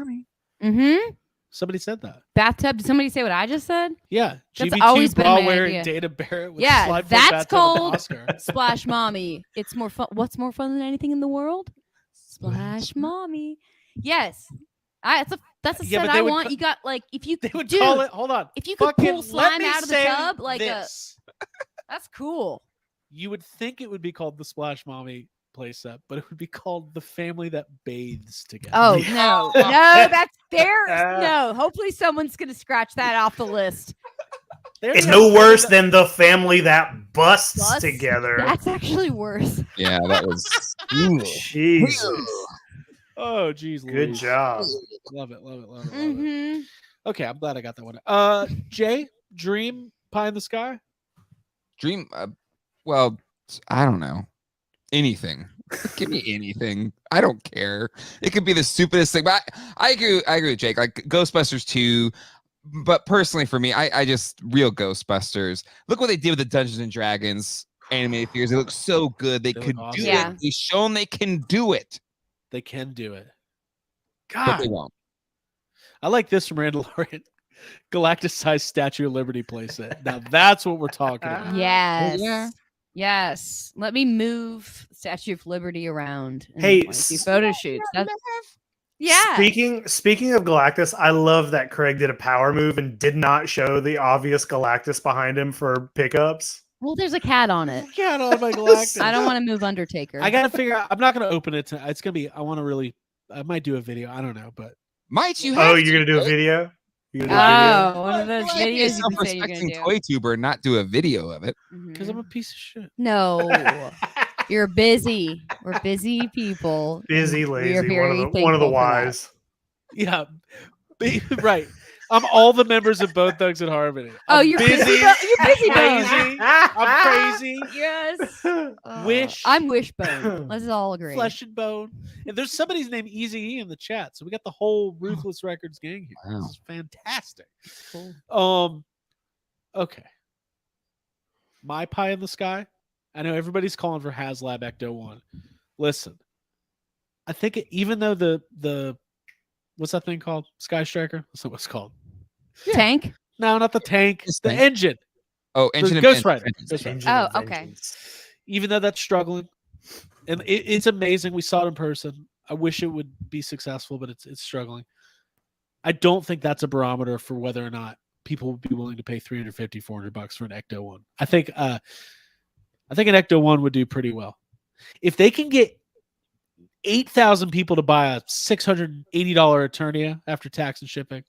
Mm-hmm. Somebody said that. Bathtub. Did somebody say what I just said? Yeah, That's GB2 always been my bra wearing idea. Dana Barrett with Yeah, slide foot that's bathtub with called Oscar. Splash Mommy. It's more fun. What's more fun than anything in the world? Splash Mommy. Yes. That's a Yeah, set but they I would want. ca- You got like if you They would dude, call it. Hold on. if you could Fucking pull let slime me out of the say tub like this. that's cool. You would think it would be called the Splash Mommy playset, but it would be called the family that bathes together. Oh no, no, that's there. No, hopefully someone's gonna scratch that off the list. There's It's a no family worse that- than the family that busts Bust? together. That's actually worse. Yeah, that was. Jesus. Oh, geez, Good Louise. job. Love it. Mm-hmm. Okay, I'm glad I got that one. Jay, Dream, Pie in the Sky. Dream. Well, I don't know. Anything. Give me anything. I don't care. It could be the stupidest thing. But I agree with Jake. Like Ghostbusters 2. But personally, for me, I just real Ghostbusters. Look what they did with the Dungeons and Dragons animated figures. They look so good. They They could look do awesome. Yeah. it. They've shown they can do it. They can do it. But God, they won't. I like this from Mandalorian. Galactus-sized Statue of Liberty playset. Now that's what we're talking about. Yes. yeah. Yes. Let me move Statue of Liberty around. And, Hey, like, do photo shoots. Yeah. Speaking of Galactus, I love that Craig did a power move and did not show the obvious Galactus behind him for pickups. Well, there's a cat on it. Cat on my Galactus. I don't want to move Undertaker. I gotta figure out. I'm not gonna open it. It's gonna be. I want to really. I might do a video. I don't know, but Might you have Oh, you're gonna do a right? video? You're gonna do a video? Oh, one of those Like, be a videos you can say you're self-respecting gonna do. toy tuber and not do a video of it. because I'm a piece of shit. No, you're busy. We're busy people. Busy, and we are lazy. One very of the thankful for that. wise. Yeah, right. I'm all the members of Bone Thugs and Harmony. Oh, I'm you're busy. busy. You're busy, Bone. Crazy. I'm crazy. Yes. Wish. I'm Wishbone. Let's all agree. Flesh and bone. And there's somebody's named Easy E in the chat, so we got the whole Ruthless Records gang here. Wow. This is fantastic. Cool. Okay. My Pie in the Sky. I know everybody's calling for HasLab Ecto 1. Listen, I think even though the what's that thing called? Sky Striker? That's not what it's called. Tank. No, not the tank. This The thing? engine. Oh, The engine of Ghost Vengeance. Rider. Ghost Rider. Engine Oh, of okay. Vengeance. Even though that's struggling, and it's amazing. We saw it in person. I wish it would be successful, but it's struggling. I don't think that's a barometer for whether or not people would be willing to pay $350, $400 for an Ecto 1. I think an Ecto 1 would do pretty well. If they can get 8,000 people to buy a $680 Eternia after tax and shipping,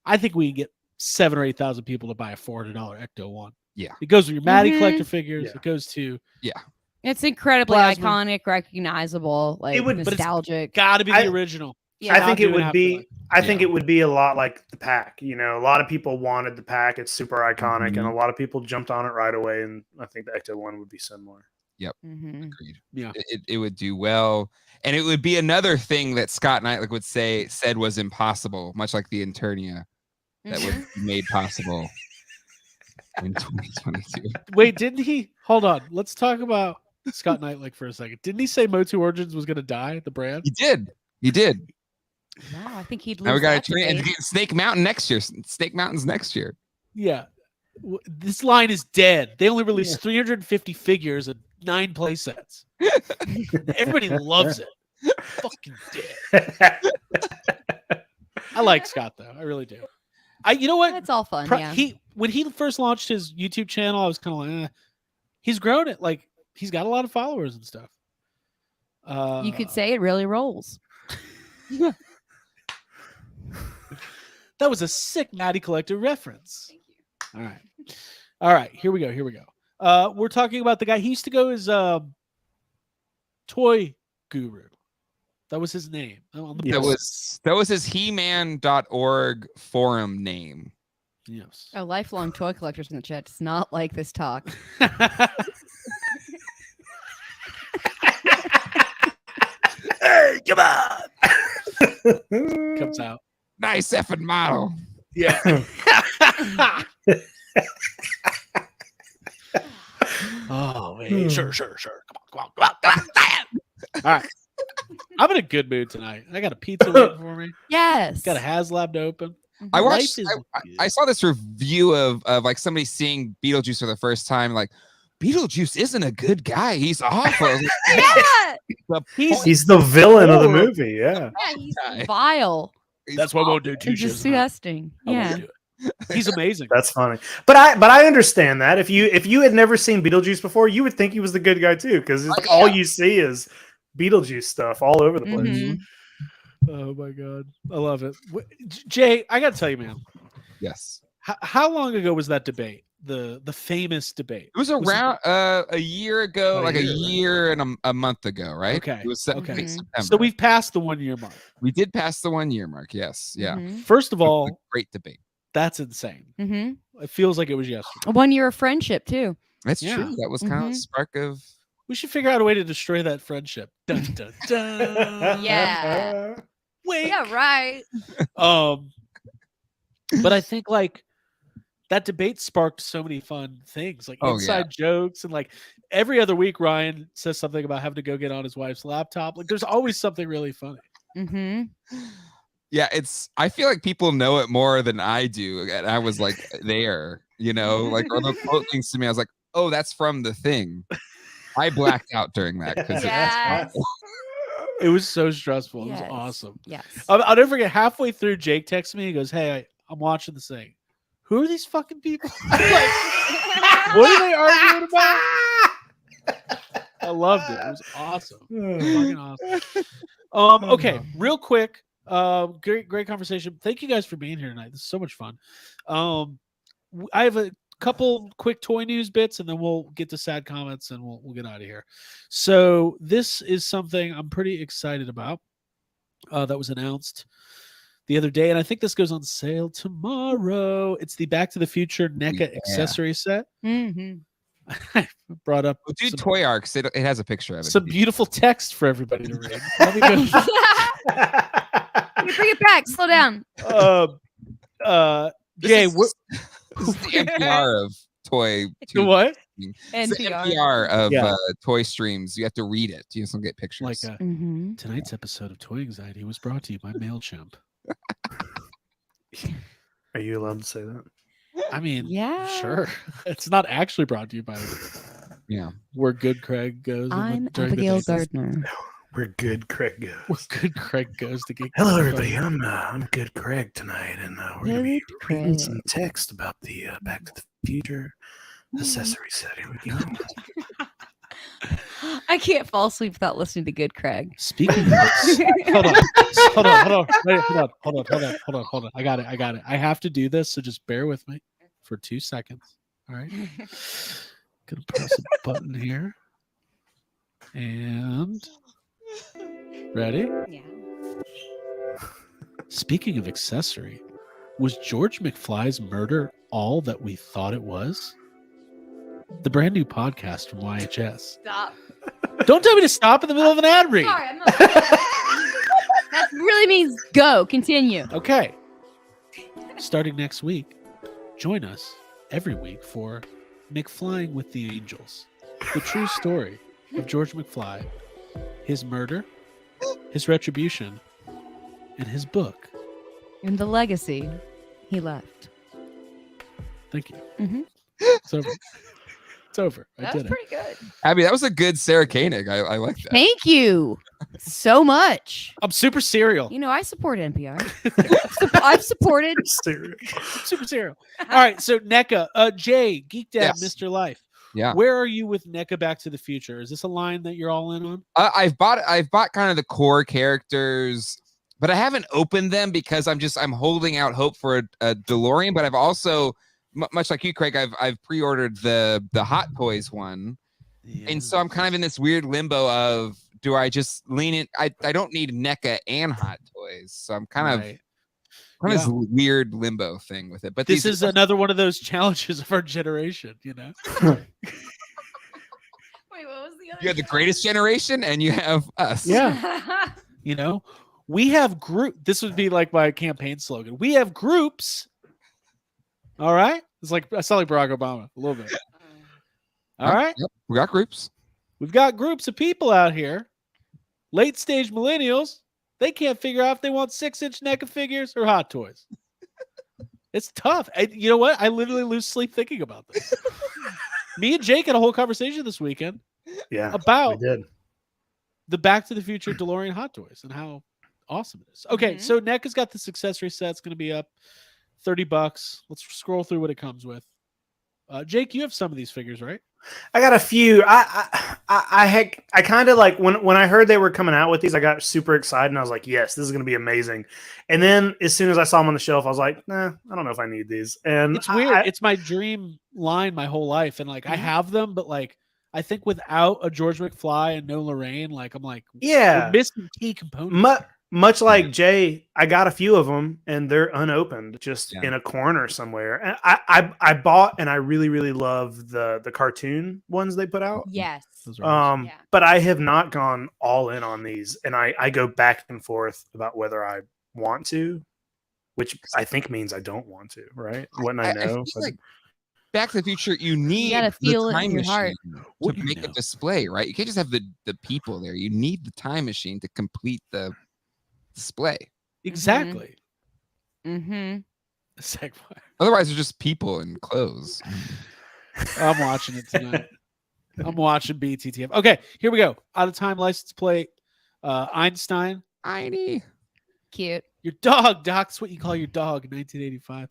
I think we can get 7,000 or 8,000 people to buy a $400 Ecto 1. Yeah. It goes with your Maddie Mhm. collector figures. Yeah. It goes to It's incredibly Plasma. iconic, recognizable, like would- but it's nostalgic. got to be I- the original. Yeah. I Not think it doing would be. Afterlife. I think Yeah. it would be a lot like the pack. You know, a lot of people wanted the pack. It's super iconic, and a lot of people jumped on it right away. And I think the Ecto 1 would be similar. Mhm. Agreed. Yeah. It would do well, and it would be another thing that Scott Knightlick would said was impossible, much like the Internia that Mhm. would be made possible in 2022. Wait, didn't he? Hold on. Let's talk about Scott Knightlick for a second. Didn't he say Motu Origins was going to die, the brand? He did. He did. Wow, I think he'd Now we lose got that to and debate. Snake Mountain next year. Snake Mountain's next year. Yeah. This line is dead. They only released 350 figures and 9 play sets. Everybody loves it. Fucking dead. I like Scott though. I really do. You know what? That's all fun. Yeah. When he first launched his YouTube channel, I was kind of like, he's grown it. Like he's got a lot of followers and stuff. You could say it really rolls. that was a sick Maddie Collector reference. All right. Here we go. We're talking about the guy. He used to go as Toy Guru. That was his name. On the That was his He-Man.org forum name. yes. Oh, lifelong toy collectors in the chat does not like this talk. Hey, come on! Comes out. Nice effing model. Yeah. Oh, man. Sure. Come on. All right. I'm in a good mood tonight. I got a pizza waiting for me. Yes. Got a HasLab to open. I Life watched. is I saw this review of like somebody seeing Beetlejuice for the first time. Like, Beetlejuice isn't a good guy. He's awful. I was like, Yeah. He's the villain of the Horrible. movie. Yeah. Yeah, he's guy. vile. He's That's why I won't do and 2 shows. tonight. disgusting. I won't Yeah. do it. He's amazing. That's funny. But I understand that. If you had never seen Beetlejuice before, you would think he was the good guy too, because Oh, all yeah. you see is Beetlejuice stuff all over the place. Mhm. Oh my god, I love it. Jay, I got to tell you, man. Yes. How long ago was that debate? The famous debate. It was around a year ago, About a like a year, year and a month ago, right? Okay, It was okay. late Mhm. September. So we've passed the 1 year mark. we did pass the 1 year mark. Yes. Yeah. Mhm. First of all, Great debate. that's insane. Mhm. It feels like it was yesterday. 1 year of friendship too. That's Yeah. true. That was kind of Mhm. a spark of. We should figure out a way to destroy that friendship. Dun, dun, dun. Yeah. Wink. Yeah, right. But I think like that debate sparked so many fun things, like Oh, yeah. inside jokes, and like every other week Ryan says something about having to go get on his wife's laptop. Like there's always something really funny. Mm-hmm. Yeah, I feel like people know it more than I do. And I was like there, like or the quote things to me. I was like, oh, that's from the thing. I blacked out during that because Yes. It was so stressful. It Yes. was awesome. Yes. I'll never forget. Halfway through, Jake texts me. He goes, "Hey, I'm watching this thing. Who are these fucking people?" I'm like, What are they arguing about? I loved it. It was awesome. Fucking awesome. Okay, real quick. Great conversation. Thank you guys for being here tonight. This is so much fun. I have a couple quick toy news bits, and then we'll get to sad comments, and we'll get out of here. So this is something I'm pretty excited about. That was announced the other day, and I think this goes on sale tomorrow. It's the Back to the Future NECA accessory set. Mm-hmm. I brought up Well, dude, Toy Arcs. It has a picture of it. some beautiful text for everybody to read. Let me go. Bring it back. Slow down. Jay, This is the NPR of toy. the what? It's the NPR. NPR of Yeah. toy streams. You have to read it. You just don't get Like pictures. tonight's episode of Toy Anxiety was brought to you by MailChimp. Are you allowed to say that? I mean, Yeah. sure. It's not actually brought to you by Yeah. Where Good Craig goes. I'm during the Abigail day. Gardner. We're good, Craig. Where Good Craig goes to get. Hello, everybody. I'm Good Craig tonight, and we're going to be Good reading Craig. some text about the Back to the Future accessory set. Here we go. I can't fall asleep without listening to Good Craig. Speaking of this, hold on. Wait, hold on. I got it. I have to do this, so just bear with me for 2 seconds. All right. Gonna press a button here. And ready? Yeah. Speaking of accessory, was George McFly's murder all that we thought it was? The brand new podcast from YHS. Stop. Don't tell me to stop in the middle of an ad read. Sorry, I'm not. That really means go. Continue. Okay. Starting next week, join us every week for McFlying with the Angels, the true story of George McFly, his murder, his retribution, and his book. And the legacy he left. Thank you. Mhm. It's over. It's over. I That did was it. pretty good. Abby, that was a good Sarah Koenig. I like that. Thank you so much. I'm super serial. You know, I support NPR. I've supported. Super serial. All right. So NECA, Jay, Geek Dad, Yes. Mr. Life. Yeah. Where are you with NECA Back to the Future? Is this a line that you're all in on? I've bought kind of the core characters, but I haven't opened them because I'm holding out hope for a DeLorean. But I've also, much like you, Craig, I've pre-ordered the Hot Toys one, and so I'm kind of in this weird limbo of, do I just lean in? I don't need NECA and Hot Toys, so I'm kind of this weird limbo thing with it. But this these is another one of those challenges of our generation, you know. Wait, what was the other? you have the greatest generation, and you have us. Yeah. You know, we have group. This would be like my campaign slogan. We have groups. All right. It's like I sound like Barack Obama a little bit. All right. Yep, we got groups. We've got groups of people out here, late stage millennials. They can't figure out if they want 6-inch NECA figures or Hot Toys. It's tough. You know what? I literally lose sleep thinking about this. Me and Jake had a whole conversation this weekend Yeah, about we did. the Back to the Future DeLorean Hot Toys and how awesome it is. Okay, so NECA's got this accessory set. It's going to be up $30. Let's scroll through what it comes with. Jake, you have some of these figures, right? I got a few. I kind of like when I heard they were coming out with these, I got super excited and I was like, yes, this is going to be amazing. And then as soon as I saw them on the shelf, I was like, nah, I don't know if I need these. And It's weird. It's my dream line my whole life. And like, I have them, but like, I think without a George McFly and no Lorraine, like, I'm like, yeah, we're missing key components. Much like Jay, I got a few of them and they're unopened, just Yeah. in a corner somewhere. And I bought and I really, really love the cartoon ones they put out. Yes. Those are awesome. Yeah. But I have not gone all in on these, and I go back and forth about whether I want to, which I think means I don't want to, right? When I know, feel like Back to the Future, you need gotta feel the it in time your machine heart. What to do you make a know? display, right? You can't just have the people there. You need the time machine to complete the display. Exactly. Mm-hmm. Segue. Otherwise, they're just people in clothes. I'm watching it tonight. I'm watching BTTF. Okay, here we go. Out of time license plate. Einstein. Tiny. Cute. Your dog, Doc. That's what you call your dog in 1985.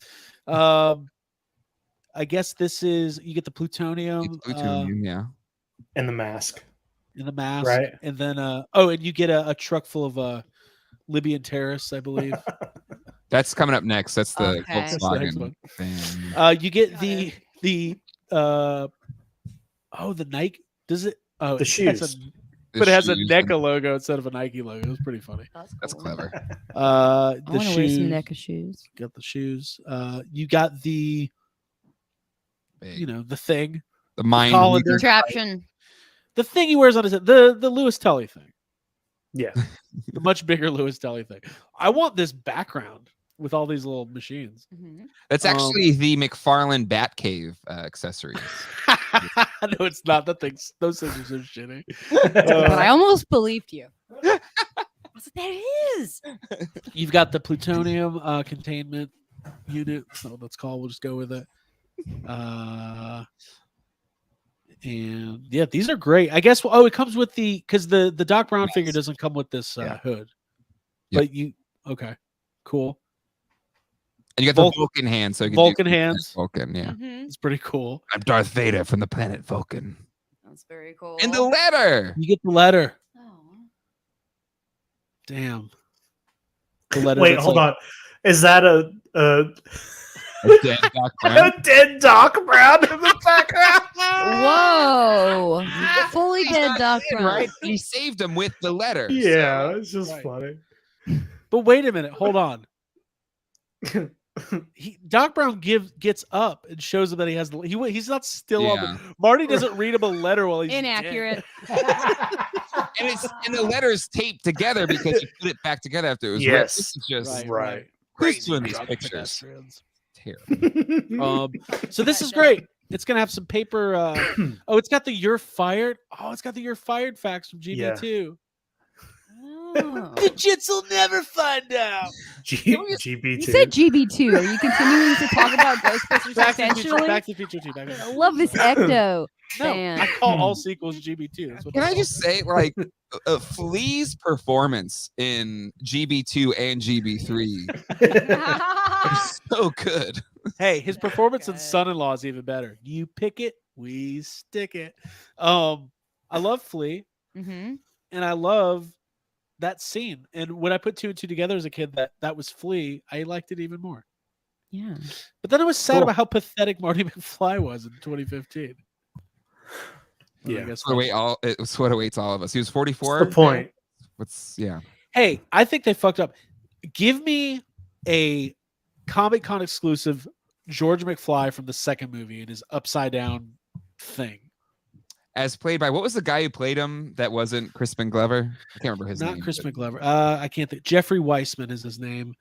I guess this is you get the plutonium, It's plutonium, yeah. And the mask. in the mask, Right. and then and you get a truck full of Libyan terrorists, I believe. That's coming up next. That's the Okay. That's the next Volkswagen one. thing. You get Got the the Nike. Does it? Oh, The it has shoes. but it has a shoes NECA and- logo instead of a Nike logo. It was pretty funny. That's clever. The I want to wear some shoes. NECA shoes. Got the shoes. You got the Big. the thing. The mind colander. reader. Contraption. The thing he wears on his head. The Lewis Tully thing. Yeah. The much bigger Lewis Tully thing. I want this background with all these little machines. Mhm. That's actually the McFarlane Batcave accessory. No, it's not. Those things are so shitty. But I almost believed you. I was like, that is. You've got the plutonium containment unit. That's not what that's called. We'll just go with it. And yeah, these are great. I guess. It comes with because the Doc Brown figure doesn't come with this Yeah. hood. Yep. But okay, cool. And you got the Vulcan hand, so you can Vulcan do hands. Vulcan, yeah. Mhm. It's pretty cool. I'm Darth Vader from the planet Vulcan. That's very cool. And the letter. You get the letter. Oh. Damn. The letter. Wait, that's hold like- on. Is that a A dead Doc Brown. dead Doc Brown in the background? Whoa. Fully dead Doc Brown. Right? He saved him with the letter. Yeah, it's just Right. funny. But wait a minute. Hold on. Doc Brown gets up and shows him that he has he's not still on Yeah. the Marty doesn't read him a letter while he's Inaccurate. And the letter's taped together because you put it back together after it was ripped. Yes. This is just Right. who's doing these drug pictures? pedestrians. Terrible. So this is great. It's gonna have some paper. It's got the "You're Fired." Oh, it's got the "You're Fired" facts from GB2. Oh. The jits will never find out. GB2. You said GB2. Are you continuing to talk about Ghostbusters Back to the future. intentionally? Back to the future 2. Back to the I future. love this ecto. No, fan. I call all sequels GB2. That's what Can they I call just say, like, Flea's performance in GB2 and GB3 is so good. them. Hey, his performance in Okay. Son-in-Law is even better. You pick it, we stick it. I love Flea, Mm-hmm. and I love that scene. And when I put 2 and 2 together as a kid, that was Flea, I liked it even more. Yeah. But then I was sad Cool. about how pathetic Marty McFly was in 2015. But I Yeah. guess It's what awaits all of us. He was 44. What's the point? Yeah. Hey, I think they fucked up. Give me a Comic Con exclusive George McFly from the second movie and his upside down thing. As played by, what was the guy who played him that wasn't Crispin Glover? I can't remember his Not name. Chris McGlover. I can't think. Jeffrey Weissman is his name.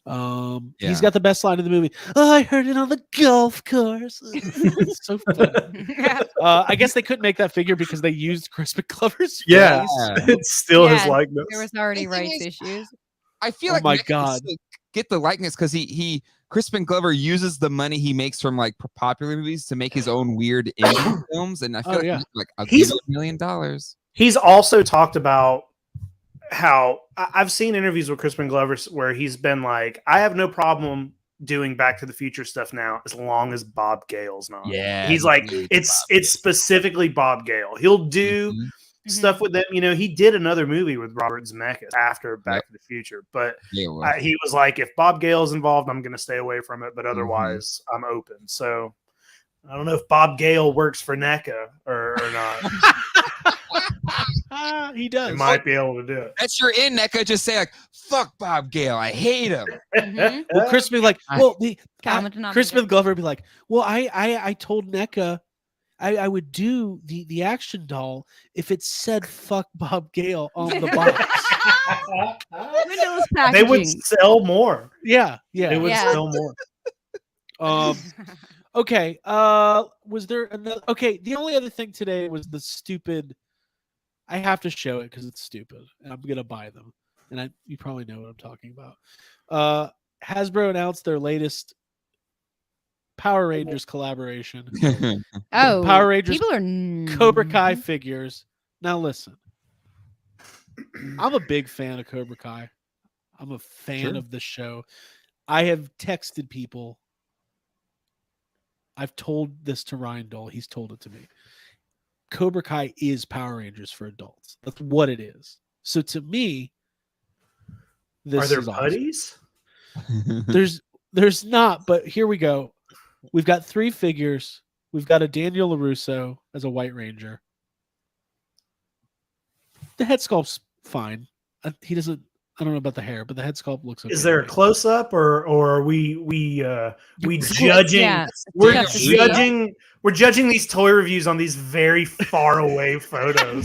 Yeah. He's got the best line in the movie. Oh, I heard it on the golf course. It's so funny. I guess they couldn't make that figure because they used Chris McGlover's Yeah, face. it's still his Yeah, likeness. There was already The thing rights is- issues. I feel Oh like my Nick needs God. to get the likeness because Crispin Glover uses the money he makes from like popular movies to make his own weird indie films, and I feel Oh, like, yeah. he's like I'll give He's- you $1 million. He's also talked about how I've seen interviews with Crispin Glover where he's been like, I have no problem doing Back to the Future stuff now as long as Bob Gale's not. Yeah, He's like, dude, it's specifically Bob Gale. He'll do Mhm. stuff with them. You know, he did another movie with Robert Zemeckis after Back Yep. to the Future, but Yeah, well, he was like, if Bob Gale's involved, I'm going to stay away from it, but Mm-hmm. otherwise, I'm open. So I don't know if Bob Gale works for NECA or not. He He does. might be able to do it. that's your in NECA. Just say like, "Fuck Bob Gale, I hate him." Mhm. Well, Chris would be like, I- well, Common Chris denominator. Glover would be like, well, I told NECA I would do the action doll if it said "fuck Bob Gale" on the box. Windows They packaging. would sell more. Yeah. They would Yeah. sell more. Okay. Was there another? Okay. The only other thing today was the stupid. I have to show it because it's stupid, and I'm gonna buy them. And you probably know what I'm talking about. Hasbro announced their latest Power Rangers collaboration. Oh, Power Rangers people are Cobra Kai figures. Now listen, I'm a big fan of Cobra Kai. I'm a fan Sure. of the show. I have texted people. I've told this to Ryan Dole. He's told it to me. Cobra Kai is Power Rangers for adults. That's what it is. So to me, this Are there is awesome. putties? There's not, but here we go. We've got 3 figures. We've got a Daniel LaRusso as a White Ranger. The head sculpt's fine. He doesn't. I don't know about the hair, but the head sculpt looks okay. Is there a close up, or are we judging? Yeah, We're tough to see. judging these toy reviews on these very far away photos.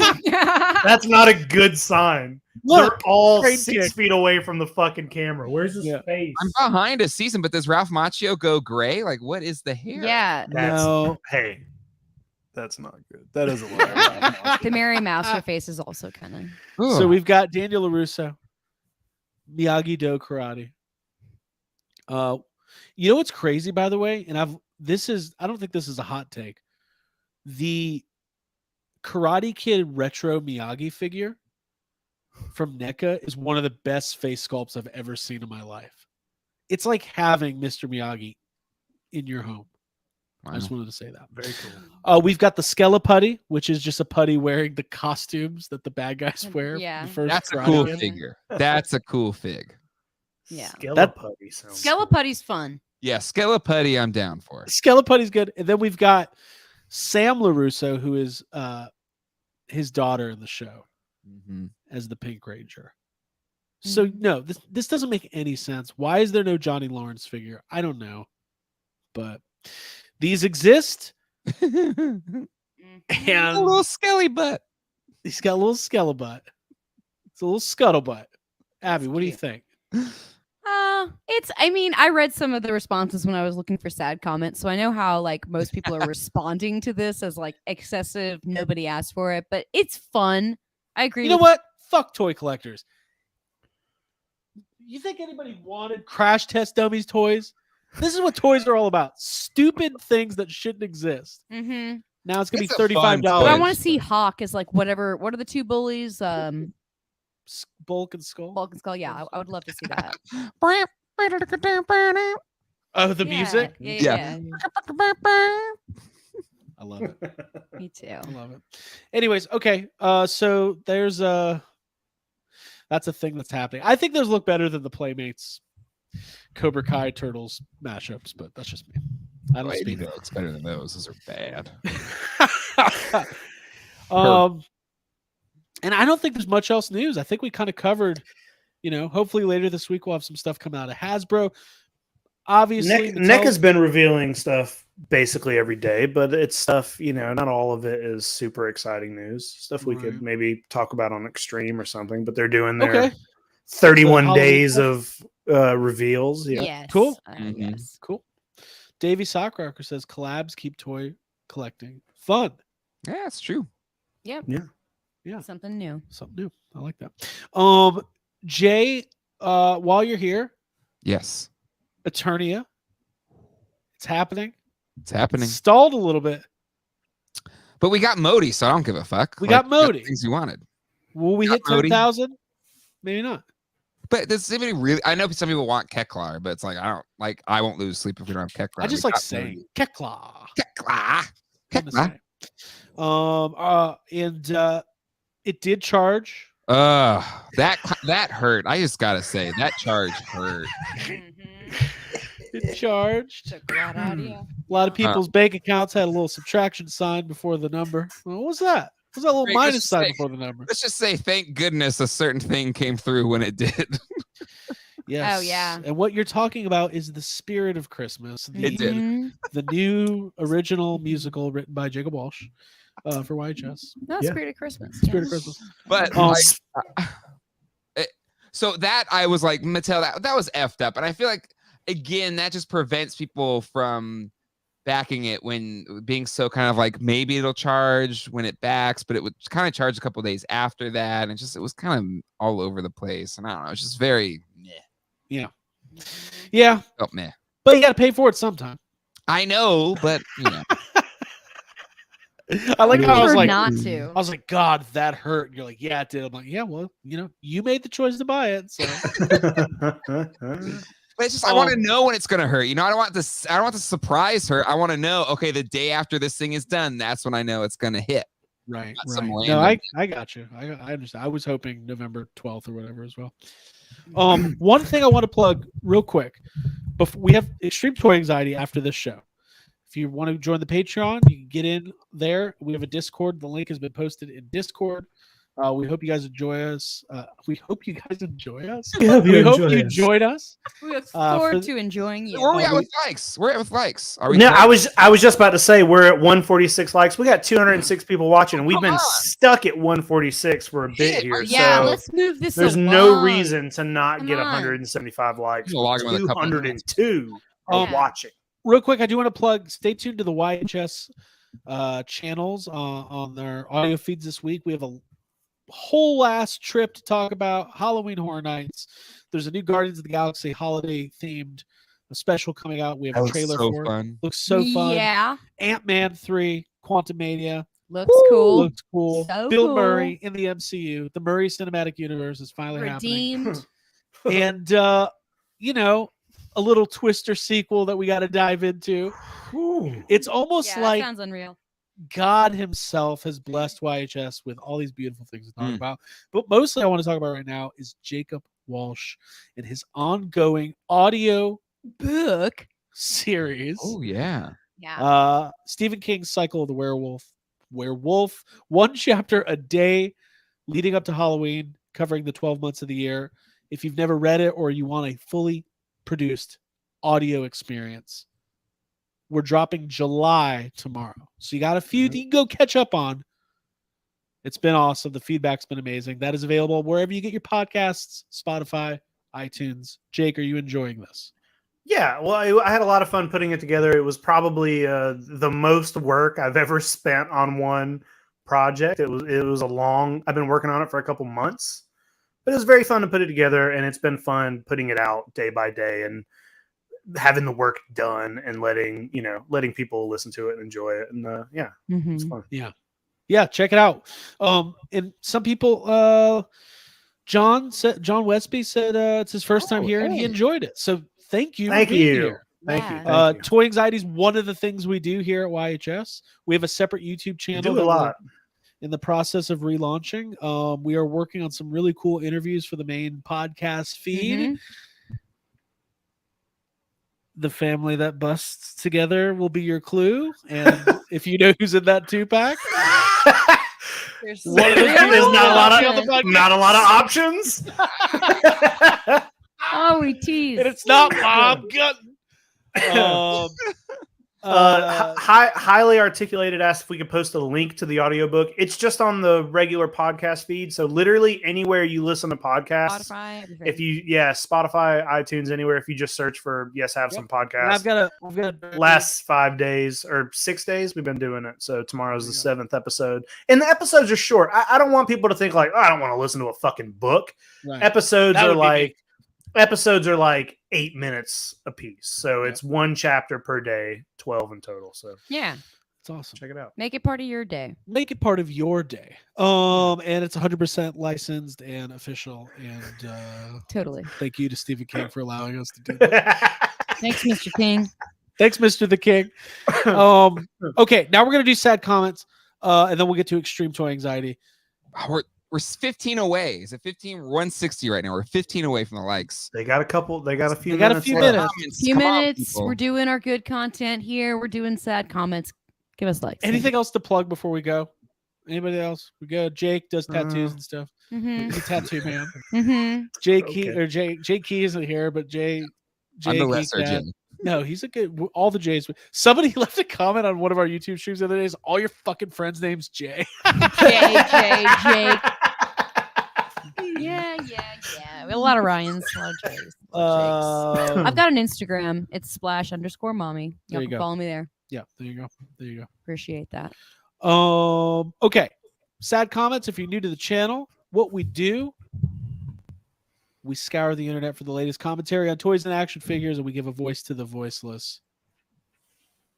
That's not a good sign. Look, They're all crane 6 kick. feet away from the fucking camera. Where's his Yeah. face? I'm behind a season, but does Ralph Macchio go gray? Like, what is the hair? Yeah. No. Hey, That's not good. That doesn't look right. The Mary Mouser face is also kind of. Ooh. So we've got Daniel LaRusso, Miyagi-Do karate. You know what's crazy, by the way, and I don't think this is a hot take. The Karate Kid retro Miyagi figure from NECA is one of the best face sculpts I've ever seen in my life. It's like having Mr. Miyagi in your home. I just wanted to say that. very cool. We've got the Skeleputty, which is just a putty wearing the costumes that the bad guys wear. Yeah. The first That's a Karate cool Kid. figure. That's a cool fig. Yeah. Skeleputty sounds Skeleputty's fun. Yeah, Skeleputty, I'm down for. Skeleputty's good. And then we've got Sam LaRusso, who is his daughter in the show Mhm. as the Pink Ranger. So no, this doesn't make any sense. Why is there no Johnny Lawrence figure? I don't know. But these exist, A and little skelly butt. he's got a little skelebutt. It's a little scuttlebutt. Abby, what do you think? I read some of the responses when I was looking for sad comments, so I know how like most people are responding to this as like excessive, nobody asked for it, but it's fun. I agree. You know with- what? Fuck toy collectors. You think anybody wanted Crash Test Dummies toys? This is what toys are all about. Stupid things that shouldn't exist. Mhm. Now it's gonna It's be a fun $35. But I toy. want to see Hawk as like whatever. What are the 2 bullies? Bulk and Skull. Bulk and Skull. Yeah, I would love to see that. Oh, the Yeah, music. Yeah. I love it. Me too. I love it. Anyways, okay. So there's that's a thing that's happening. I think those look better than the Playmates Cobra Kai Turtles mashups, but that's just me. I don't Wait, speak. it's better than those. Those are bad. And I don't think there's much else news. I think we kind of covered, hopefully later this week we'll have some stuff come out of Hasbro. Obviously, NECA's been revealing stuff basically every day, but it's stuff, not all of it is super exciting news. Stuff we Right. could maybe talk about on Extreme or something, but they're doing their okay. 31 Halloween days stuff. of reveals. Yeah. Yes. Cool. Mhm. Yes. Cool. Davey Sockrocker says collabs keep toy collecting fun. Yeah, it's true. Yep. Yeah. Something new. Something new. I like that. Jay, while you're here, Yes, Eternia. It's happening. it's happening. Stalled a little bit. But we got Modi, so I don't give a fuck. We got Modi. Things you wanted. Will we Got hit Modi. 10,000? Maybe not. But does anybody really? I know some people want Keklar, but it's like I won't lose sleep if we don't have Keklar. I just We like got saying Modi. Kekla. Keklar. I'm gonna Keklar. say. And it did charge. That hurt. I just gotta say that charge hurt. It charged. Took a lot out of you. A lot of people's bank accounts had a little subtraction sign before the number. Well, what was that? What was that little Wait, minus let's sign say- before the number? Let's just say, thank goodness a certain thing came through when it did. Yes. yeah. And what you're talking about is the spirit of Christmas. It did. Mhm. The new original musical written by Jacob Walsh for YHS. No, Yeah. Spirit of Christmas. Spirit of yes. Christmas. But Um, so that I was like, Mattel, that was effed up, and I feel like again that just prevents people from backing it when being so kind of like maybe it'll charge when it backs, but it would kind of charge a couple days after that, and it was kind of all over the place, and I don't know, it's just very meh. Yeah, Oh meh. but you got to pay for it sometime. I know, but I like how I was Prefer like, not to. I was like, God, that hurt. And you're like, yeah, it did. I'm like, yeah, well, you made the choice to buy it. So But it's just I want to know when it's gonna hurt. You know, I don't want to surprise her. I want to know. Okay, the day after this thing is done, that's when I know it's gonna hit. Right. Not some No, random- I got you. I understand. I was hoping November 12th or whatever as well. One thing I want to plug real quick. Before we have Extreme Toy Anxiety after this show. If you want to join the Patreon, you can get in there. We have a Discord. The link has been posted in Discord. We hope you guys enjoy us. We hope you guys enjoy us. We hope you enjoyed us. We look forward for- to enjoying you. Where are we at with likes? We're at with likes. Are we? No, close? I was just about to say we're at 146 likes. We got 206 people watching, and we've been Come on. stuck at 146 for a bit here. Yeah, so let's move this. there's no along. reason to not Come get on. 175 likes. We'll log in with a couple of 202 are Yeah. watching. Real quick, I do want to plug. Stay tuned to the YHS channels on their audio feeds this week. We have a whole ass trip to talk about Halloween Horror Nights. There's a new Guardians of the Galaxy holiday themed special coming out. We have That a looks trailer so for it. fun. Looks so fun. Yeah, Ant-Man 3, Quantumania. looks cool. Looks cool. So Bill cool. Murray in the MCU. The Murray Cinematic Universe is finally happening. Redeemed. And you know, a little Twister sequel that we got to dive into. It's almost Yeah, that like sounds unreal. God himself has blessed YHS with all these beautiful things to talk Mm. about. But mostly I want to talk about right now is Jacob Walsh and his ongoing audio Book. series. Oh yeah. Yeah. Stephen King's Cycle of the Werewolf, one chapter a day leading up to Halloween, covering the 12 months of the year. If you've never read it or you want a fully produced audio experience, we're dropping July tomorrow. So you got a few that you can go catch up on. It's been awesome. The feedback's been amazing. That is available wherever you get your podcasts, Spotify, iTunes. Jake, are you enjoying this? Yeah, well, I had a lot of fun putting it together. It was probably the most work I've ever spent on one project. It was a long. I've been working on it for a couple months, but it was very fun to put it together, and it's been fun putting it out day by day and having the work done and letting people listen to it and enjoy it. And yeah, Mhm. it's fun. Yeah, check it out. And some people, John Westby said it's his first time here and he hey. enjoyed it. So thank you. for Thank being you. here. Thank Yeah. you. Thank you. Toy Anxiety is one of the things we do here at YHS. We have a separate YouTube You channel. do that a we're lot. in the process of relaunching. We are working on some really cool interviews for the main podcast feed. Mhm. The family that busts together will be your clue. And if you know who's in that 2-pack, There's One of the There's people not a lot on the of podcast. not a lot of options. Oh, we tease. and it's not Bob Gunn. Highly articulated asked if we could post a link to the audiobook. It's just on the regular podcast feed. So literally anywhere you listen to podcasts, Spotify. Everything. if you Spotify, iTunes, anywhere, if you just search for have some And podcasts. I've got a Last 5 days or 6 days we've been doing it. So tomorrow's the 7th episode. And the episodes are short. I don't want people to think like, oh, I don't want to listen to a fucking book. Right. Episodes That are would be me. like 8 minutes a piece. So it's one chapter per day, 12 in total. So Yeah. It's awesome. check it out. Make it part of your day. Make it part of your day. And it's 100% licensed and official. And Totally. thank you to Stephen King for allowing us to do that. Thanks, Mr. King. Thanks, Mr. the King. Okay, now we're gonna do sad comments, and then we'll get to extreme toy anxiety. We're 15 away. Is it 15? We're 160 right now. We're 15 away from the likes. They got a couple. They got a few. They got a minutes few left. minutes. Comments, Few come on, minutes. people. We're doing our good content here. We're doing sad comments. Give us likes. Anything else to plug before we go? Anybody else? We go. Jake does tattoos and stuff. Mm-hmm. He's a tattoo man. Mm-hmm. Jake Okay. Jake Key isn't here, but Jay. I'm the Geek lesser Dad- Jay. No, he's a good. All the Jays. Somebody left a comment on one of our YouTube streams the other day. Is all your fucking friends' names Jay? Jake. Yeah. We have a lot of Ryans, a lot of Jays. a lot of Jakes. I've got an Instagram. It's /_mommy. There Y'all you can go. follow me there. Yeah, there you go. Appreciate that. Okay. Sad comments. If you're new to the channel, what we do, we scour the internet for the latest commentary on toys and action figures, and we give a voice to the voiceless.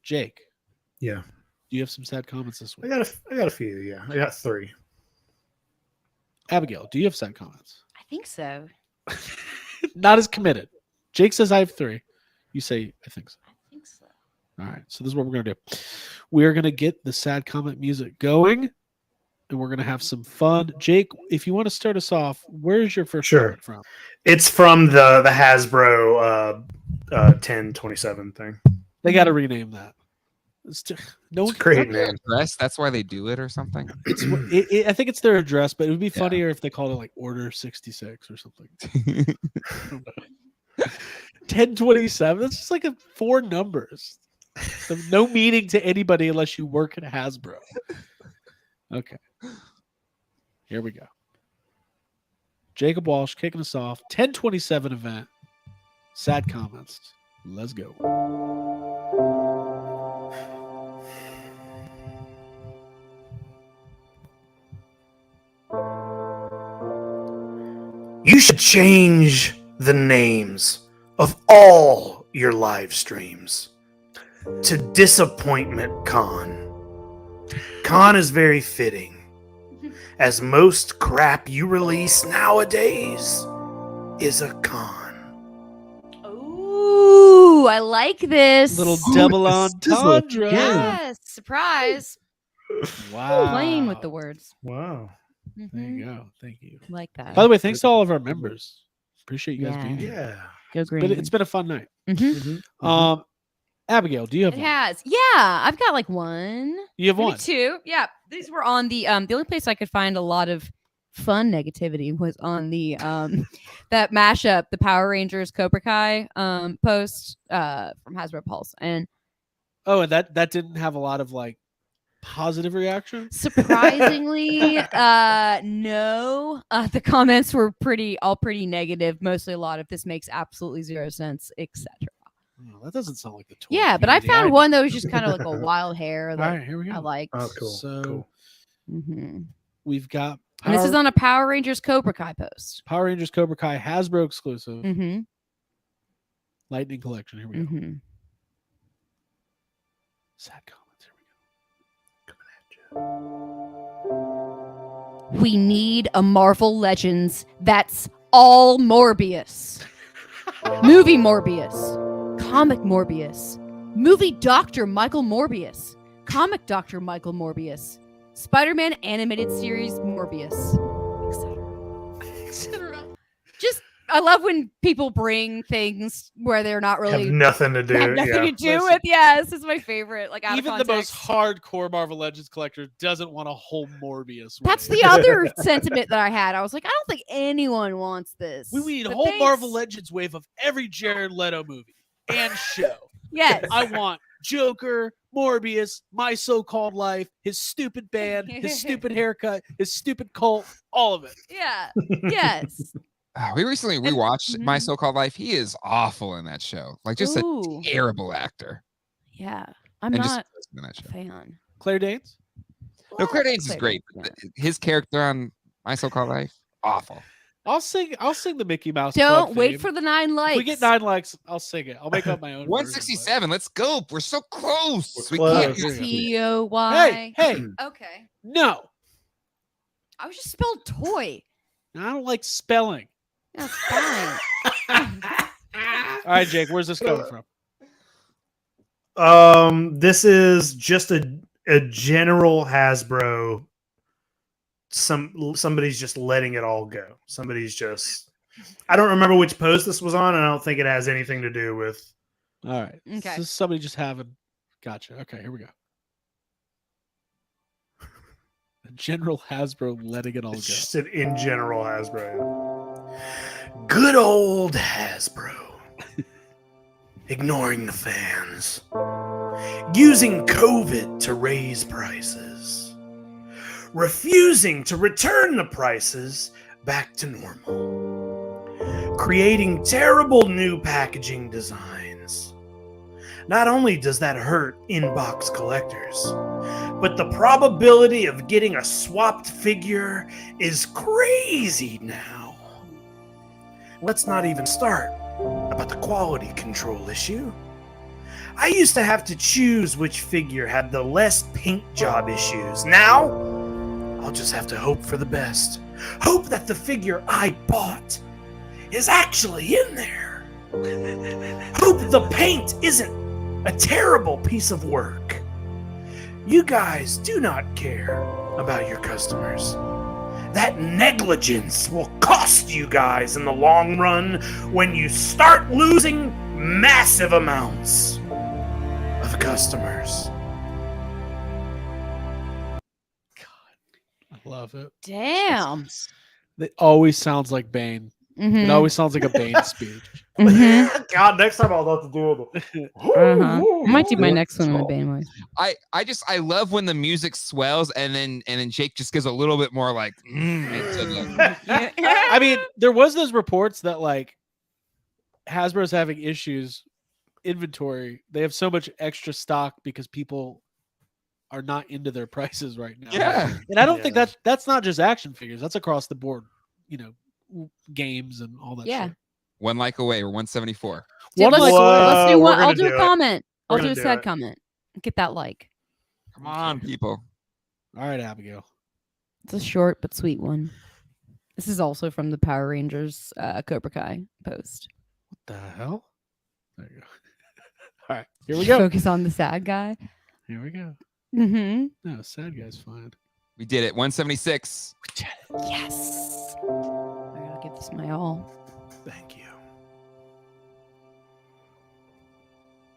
Jake, Yeah, do you have some sad comments this I week? got a few. Yeah, I got 3. Abigail, do you have sad comments? I think so. Not as committed. Jake says I have 3. You say I think so. I think so. All right. So this is what we're gonna do. We are gonna get the sad comment music going, and we're gonna have some fun. Jake, if you want to start us off, where's your first Sure. comment from? It's from the Hasbro 1027 thing. They got to rename that. It's no one. It's great, Their man. address, that's why they do it or something. I think it's their address, but it would be Yeah. funnier if they called it like Order 66 or something. 1027. That's just like 4 numbers. Have no meaning to anybody unless you work at Hasbro. Okay. Here we go. Jacob Walsh kicking us off. 1027 event. Sad comments. Let's go. You should change the names of all your live streams to Disappointment Con. Con is very fitting, as most crap you release nowadays is a con. Ooh, I like this. Little double this is legit. entendre. Yes, surprise. Wow. Playing with the words. Wow. There Mhm. you go. Thank you. Like that. By the way, thanks to all of our members. Appreciate you guys Yeah. being here. Yeah. Go But green. it's been a fun night. Mhm. Abigail, do you have It one? has. Yeah, I've got like one. You have Maybe one. 2. Yeah, these were on the only place I could find a lot of fun negativity was on the that mashup, the Power Rangers Cobra Kai post from Hasbro Pulse, and Oh, and that didn't have a lot of like positive reaction. surprisingly, no, the comments were pretty negative. Mostly a lot of this makes absolutely 0 sense, etc. Oh, that doesn't sound like the toy. Yeah, but I community found know. one that was just kind of like a wild hair All that right, here we go. I liked. Oh, cool. So cool. Mhm. we've got And this is on a Power Rangers Cobra Kai post. Power Rangers Cobra Kai Hasbro exclusive Mm-hmm. Lightning Collection. Here we go. Mm-hmm. Sad comments. Here we go. We need a Marvel Legends that's all Morbius. Movie Morbius. Comic Morbius. Movie Dr. Michael Morbius. Comic Dr. Michael Morbius. Spider-Man animated series Morbius. Etc. Just, I love when people bring things where they're not Have really nothing to do. have nothing Yeah. to do with. Yeah, this is my favorite. Like out Even of the most context. hardcore Marvel Legends collector doesn't want a whole Morbius. That's wave. the other sentiment that I had. I was like, I don't think anyone wants this. We need a But whole thanks. Marvel Legends wave of every Jared Leto movie and show. Yes. I want Joker, Morbius, My So-Called Life, his stupid band, his stupid haircut, his stupid cult, all of it. Yeah. Yes. We recently rewatched My Mhm. So-Called Life. He is awful in that show. Like just Ooh. a terrible actor. Yeah. I'm And not just in that a show. fan. Claire Danes? No, Claire Danes is Claire great. Danes, but his character on My So-Called Life, awful. I'll sing the Mickey Mouse. Don't Club wait theme. for the 9 likes. If we get 9 likes, I'll sing it. I'll make up my own. version, but- 167. Let's go. We're so close. We're We can't. close. T-O-Y. Hey, Okay. no. I was just spelled toy. I don't like spelling. That's fine. All right, Jake, where's this coming from? This is just a general Hasbro. Somebody's just letting it all go. Somebody's just. I don't remember which post this was on, and I don't think it has anything to do with. All right. Okay. This is somebody just having. Gotcha. Okay, here we go. A general Hasbro letting it all go. It's just an in general Hasbro. Yeah. Good old Hasbro. Ignoring the fans. Using COVID to raise prices. Refusing to return the prices back to normal. Creating terrible new packaging designs. Not only does that hurt inbox collectors, but the probability of getting a swapped figure is crazy now. Let's not even start about the quality control issue. I used to have to choose which figure had the less paint job issues. Now, I'll just have to hope for the best. Hope that the figure I bought is actually in there. Hope the paint isn't a terrible piece of work. You guys do not care about your customers. That negligence will cost you guys in the long run when you start losing massive amounts of customers. I love it. Damn. It always sounds like Bane. It Mhm. always sounds like a Bane speech. Mhm. God, next time I'll know what to do with it. Uh-huh. I might do my next one in my Bane voice. I love when the music swells and then Jake just gives a little bit more like into the, I mean, there was those reports that like Hasbro's having issues inventory. They have so much extra stock because people are not into their prices right now. yeah. And I don't think that's not just action figures. That's across the board, you know, games and all that Yeah. shit. One like away. We're 174. One let's, like let's do we're one. gonna I'll do do a it. comment. We're I'll do gonna a do sad it. comment. Get that like. Come on, people. All right, Abigail. It's a short but sweet one. This is also from the Power Rangers Cobra Kai post. What the hell? There you go. All right, here we go. Focus on the sad guy. Here we go. Mm-hmm. No, sad guy's fine. We did it. 176. Yes. All right, I'll give this my all. Thank you.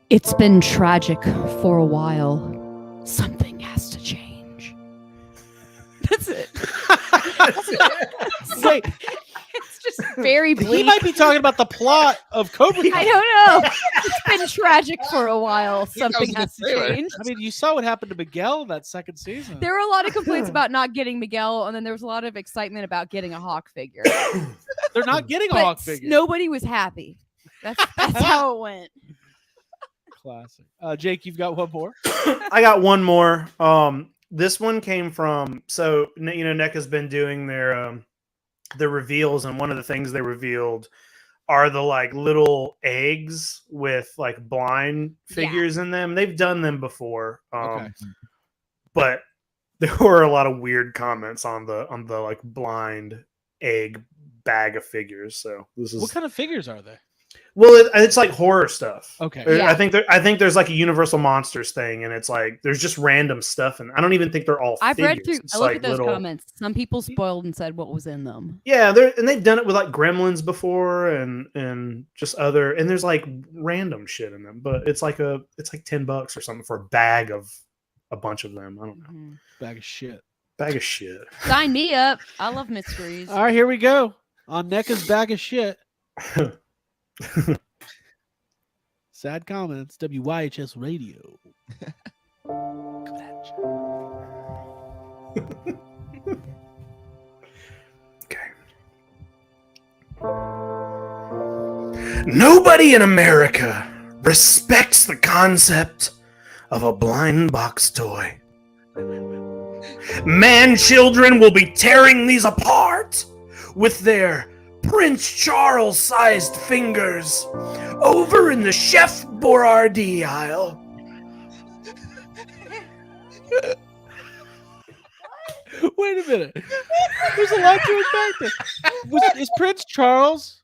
It's been tragic for a while. Something has to change. That's it. Wait, It's just very bleak. he might be talking about the plot of Cobra Kai. I don't know. It's been tragic for a while. think that was Something in the has to trailer. change. I mean, you saw what happened to Miguel that second season. There were a lot of complaints about not getting Miguel, and then there was a lot of excitement about getting a Hawk figure. They're not getting a But Hawk figure. nobody was happy. That's how it went. Classic. Jake, you've got one more. I got one more. This one came from NECA's been doing their reveals, and one of the things they revealed are the like little eggs with like blind figures in them. They've done them before, Okay. but there were a lot of weird comments on the like blind egg bag of figures. So this is What kind of figures are they? well, it's like horror stuff. Okay. Yeah. I think there's like a Universal Monsters thing, and it's like there's just random stuff, and I don't even think they're all. I've read figures. through. It's I looked like at those little- comments. Some people spoiled and said what was in them. Yeah, they've done it with like Gremlins before, and just other, and there's like random shit in them, but it's like $10 or something for a bag of a bunch of them. I don't know, Mhm. Bag of shit. bag of shit. Sign me up. I love mysteries. All right, here we go. On NECA's bag of shit. Sad comments. WYHS Radio. Coming at you. Okay. Nobody in America respects the concept of a blind box toy. Man children will be tearing these apart with their Prince Charles-sized fingers over in the Chef Boyardee aisle. Wait a minute. There's a lot to unpack there. Is Prince Charles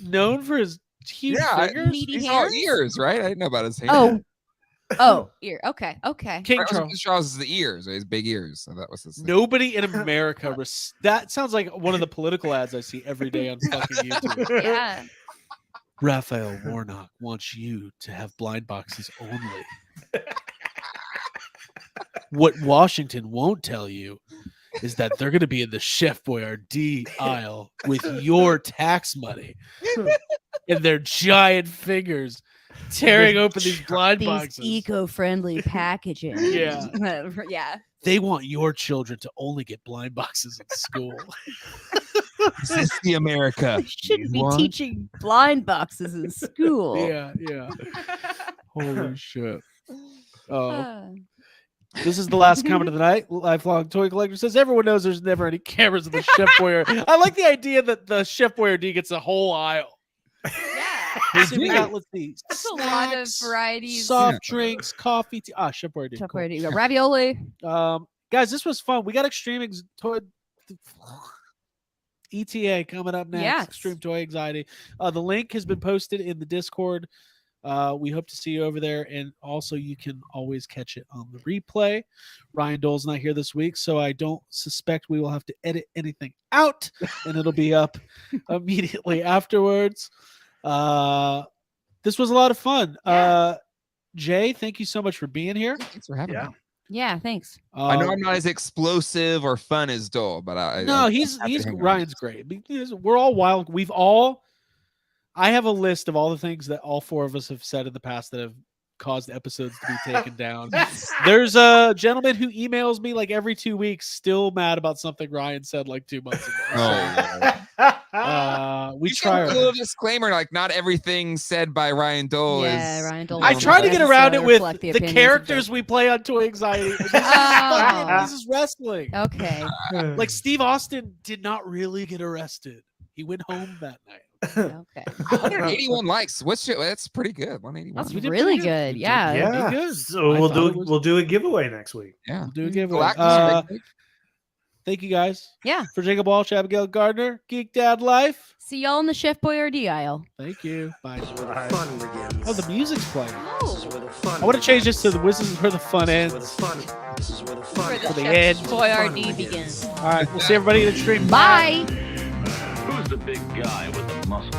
known for his huge fingers? Meaty He's all hands? ears, right? I didn't know about his hands. Ear. Okay. King Right, Charles. Charles is the ears, his big ears. So that was his thing. Nobody in America. That sounds like one of the political ads I see every day on fucking YouTube. Yeah. Raphael Warnock wants you to have blind boxes only. What Washington won't tell you is that they're going to be in the Chef Boyardee aisle with your tax money and their giant fingers tearing open these blind These boxes. eco-friendly packaging. Yeah. Yeah. They want your children to only get blind boxes in school. Is this the America? We shouldn't you be want? teaching blind boxes in school. Yeah. Holy shit. Oh. Uh, This is the last comment of the night. Lifelong Toy Collector says everyone knows there's never any cameras in the Chef Boyardee. I like the idea that the Chef Boyardee gets a whole aisle. yeah. So we got, let's see, That's a lot of snacks, varieties. soft drinks, coffee, tea. Chef Boyardee. Chop cool. already. You got ravioli. Guys, this was fun. We got Extreme Toy. ETA coming up next. Yes. Extreme Toy Anxiety. The link has been posted in the Discord. We hope to see you over there, and also you can always catch it on the replay. Ryan Dole's not here this week, so I don't suspect we will have to edit anything out, and it'll be up immediately afterwards. This was a lot of fun. Jay, thank you so much for being here. Thanks for having me. Yeah, thanks. I know I'm not as explosive or fun as Dole, but he's happy to hang out. Ryan's great. Because we're all wild. I have a list of all the things that all four of us have said in the past that have caused episodes to be taken down. There's a gentleman who emails me like every 2 weeks, still mad about something Ryan said like 2 months ago. We You should try. put a little disclaimer, like not everything said by Ryan Dole Yeah, is. Ryan Dole I doesn't try to get around it with reflect the opinions of characters Jay. we play on Toy Anxiety. This is wrestling. Okay. Like Steve Austin did not really get arrested. He went home that night. Okay. 181 likes. That's pretty good. 181. That's We did really pretty good. We did Yeah. pretty Yeah. good. So I we'll thought it was- we'll do a giveaway next week. Yeah. We'll do a giveaway. Galactus, right? Thank you guys. Yeah. For Jacob Walsh, Abigail Gardner, Geek Dad Life. See y'all in the Chef Boyardee aisle. Thank you. Bye. This is where the fun begins. Oh, the music's playing. This is where the fun I want to change this begins. to this is where the fun This is where the ends. fun. This is where the fun. For the Chef end. Boyardee begins. All right, we'll see everybody in the stream. Bye. Who's the big guy with the muscle?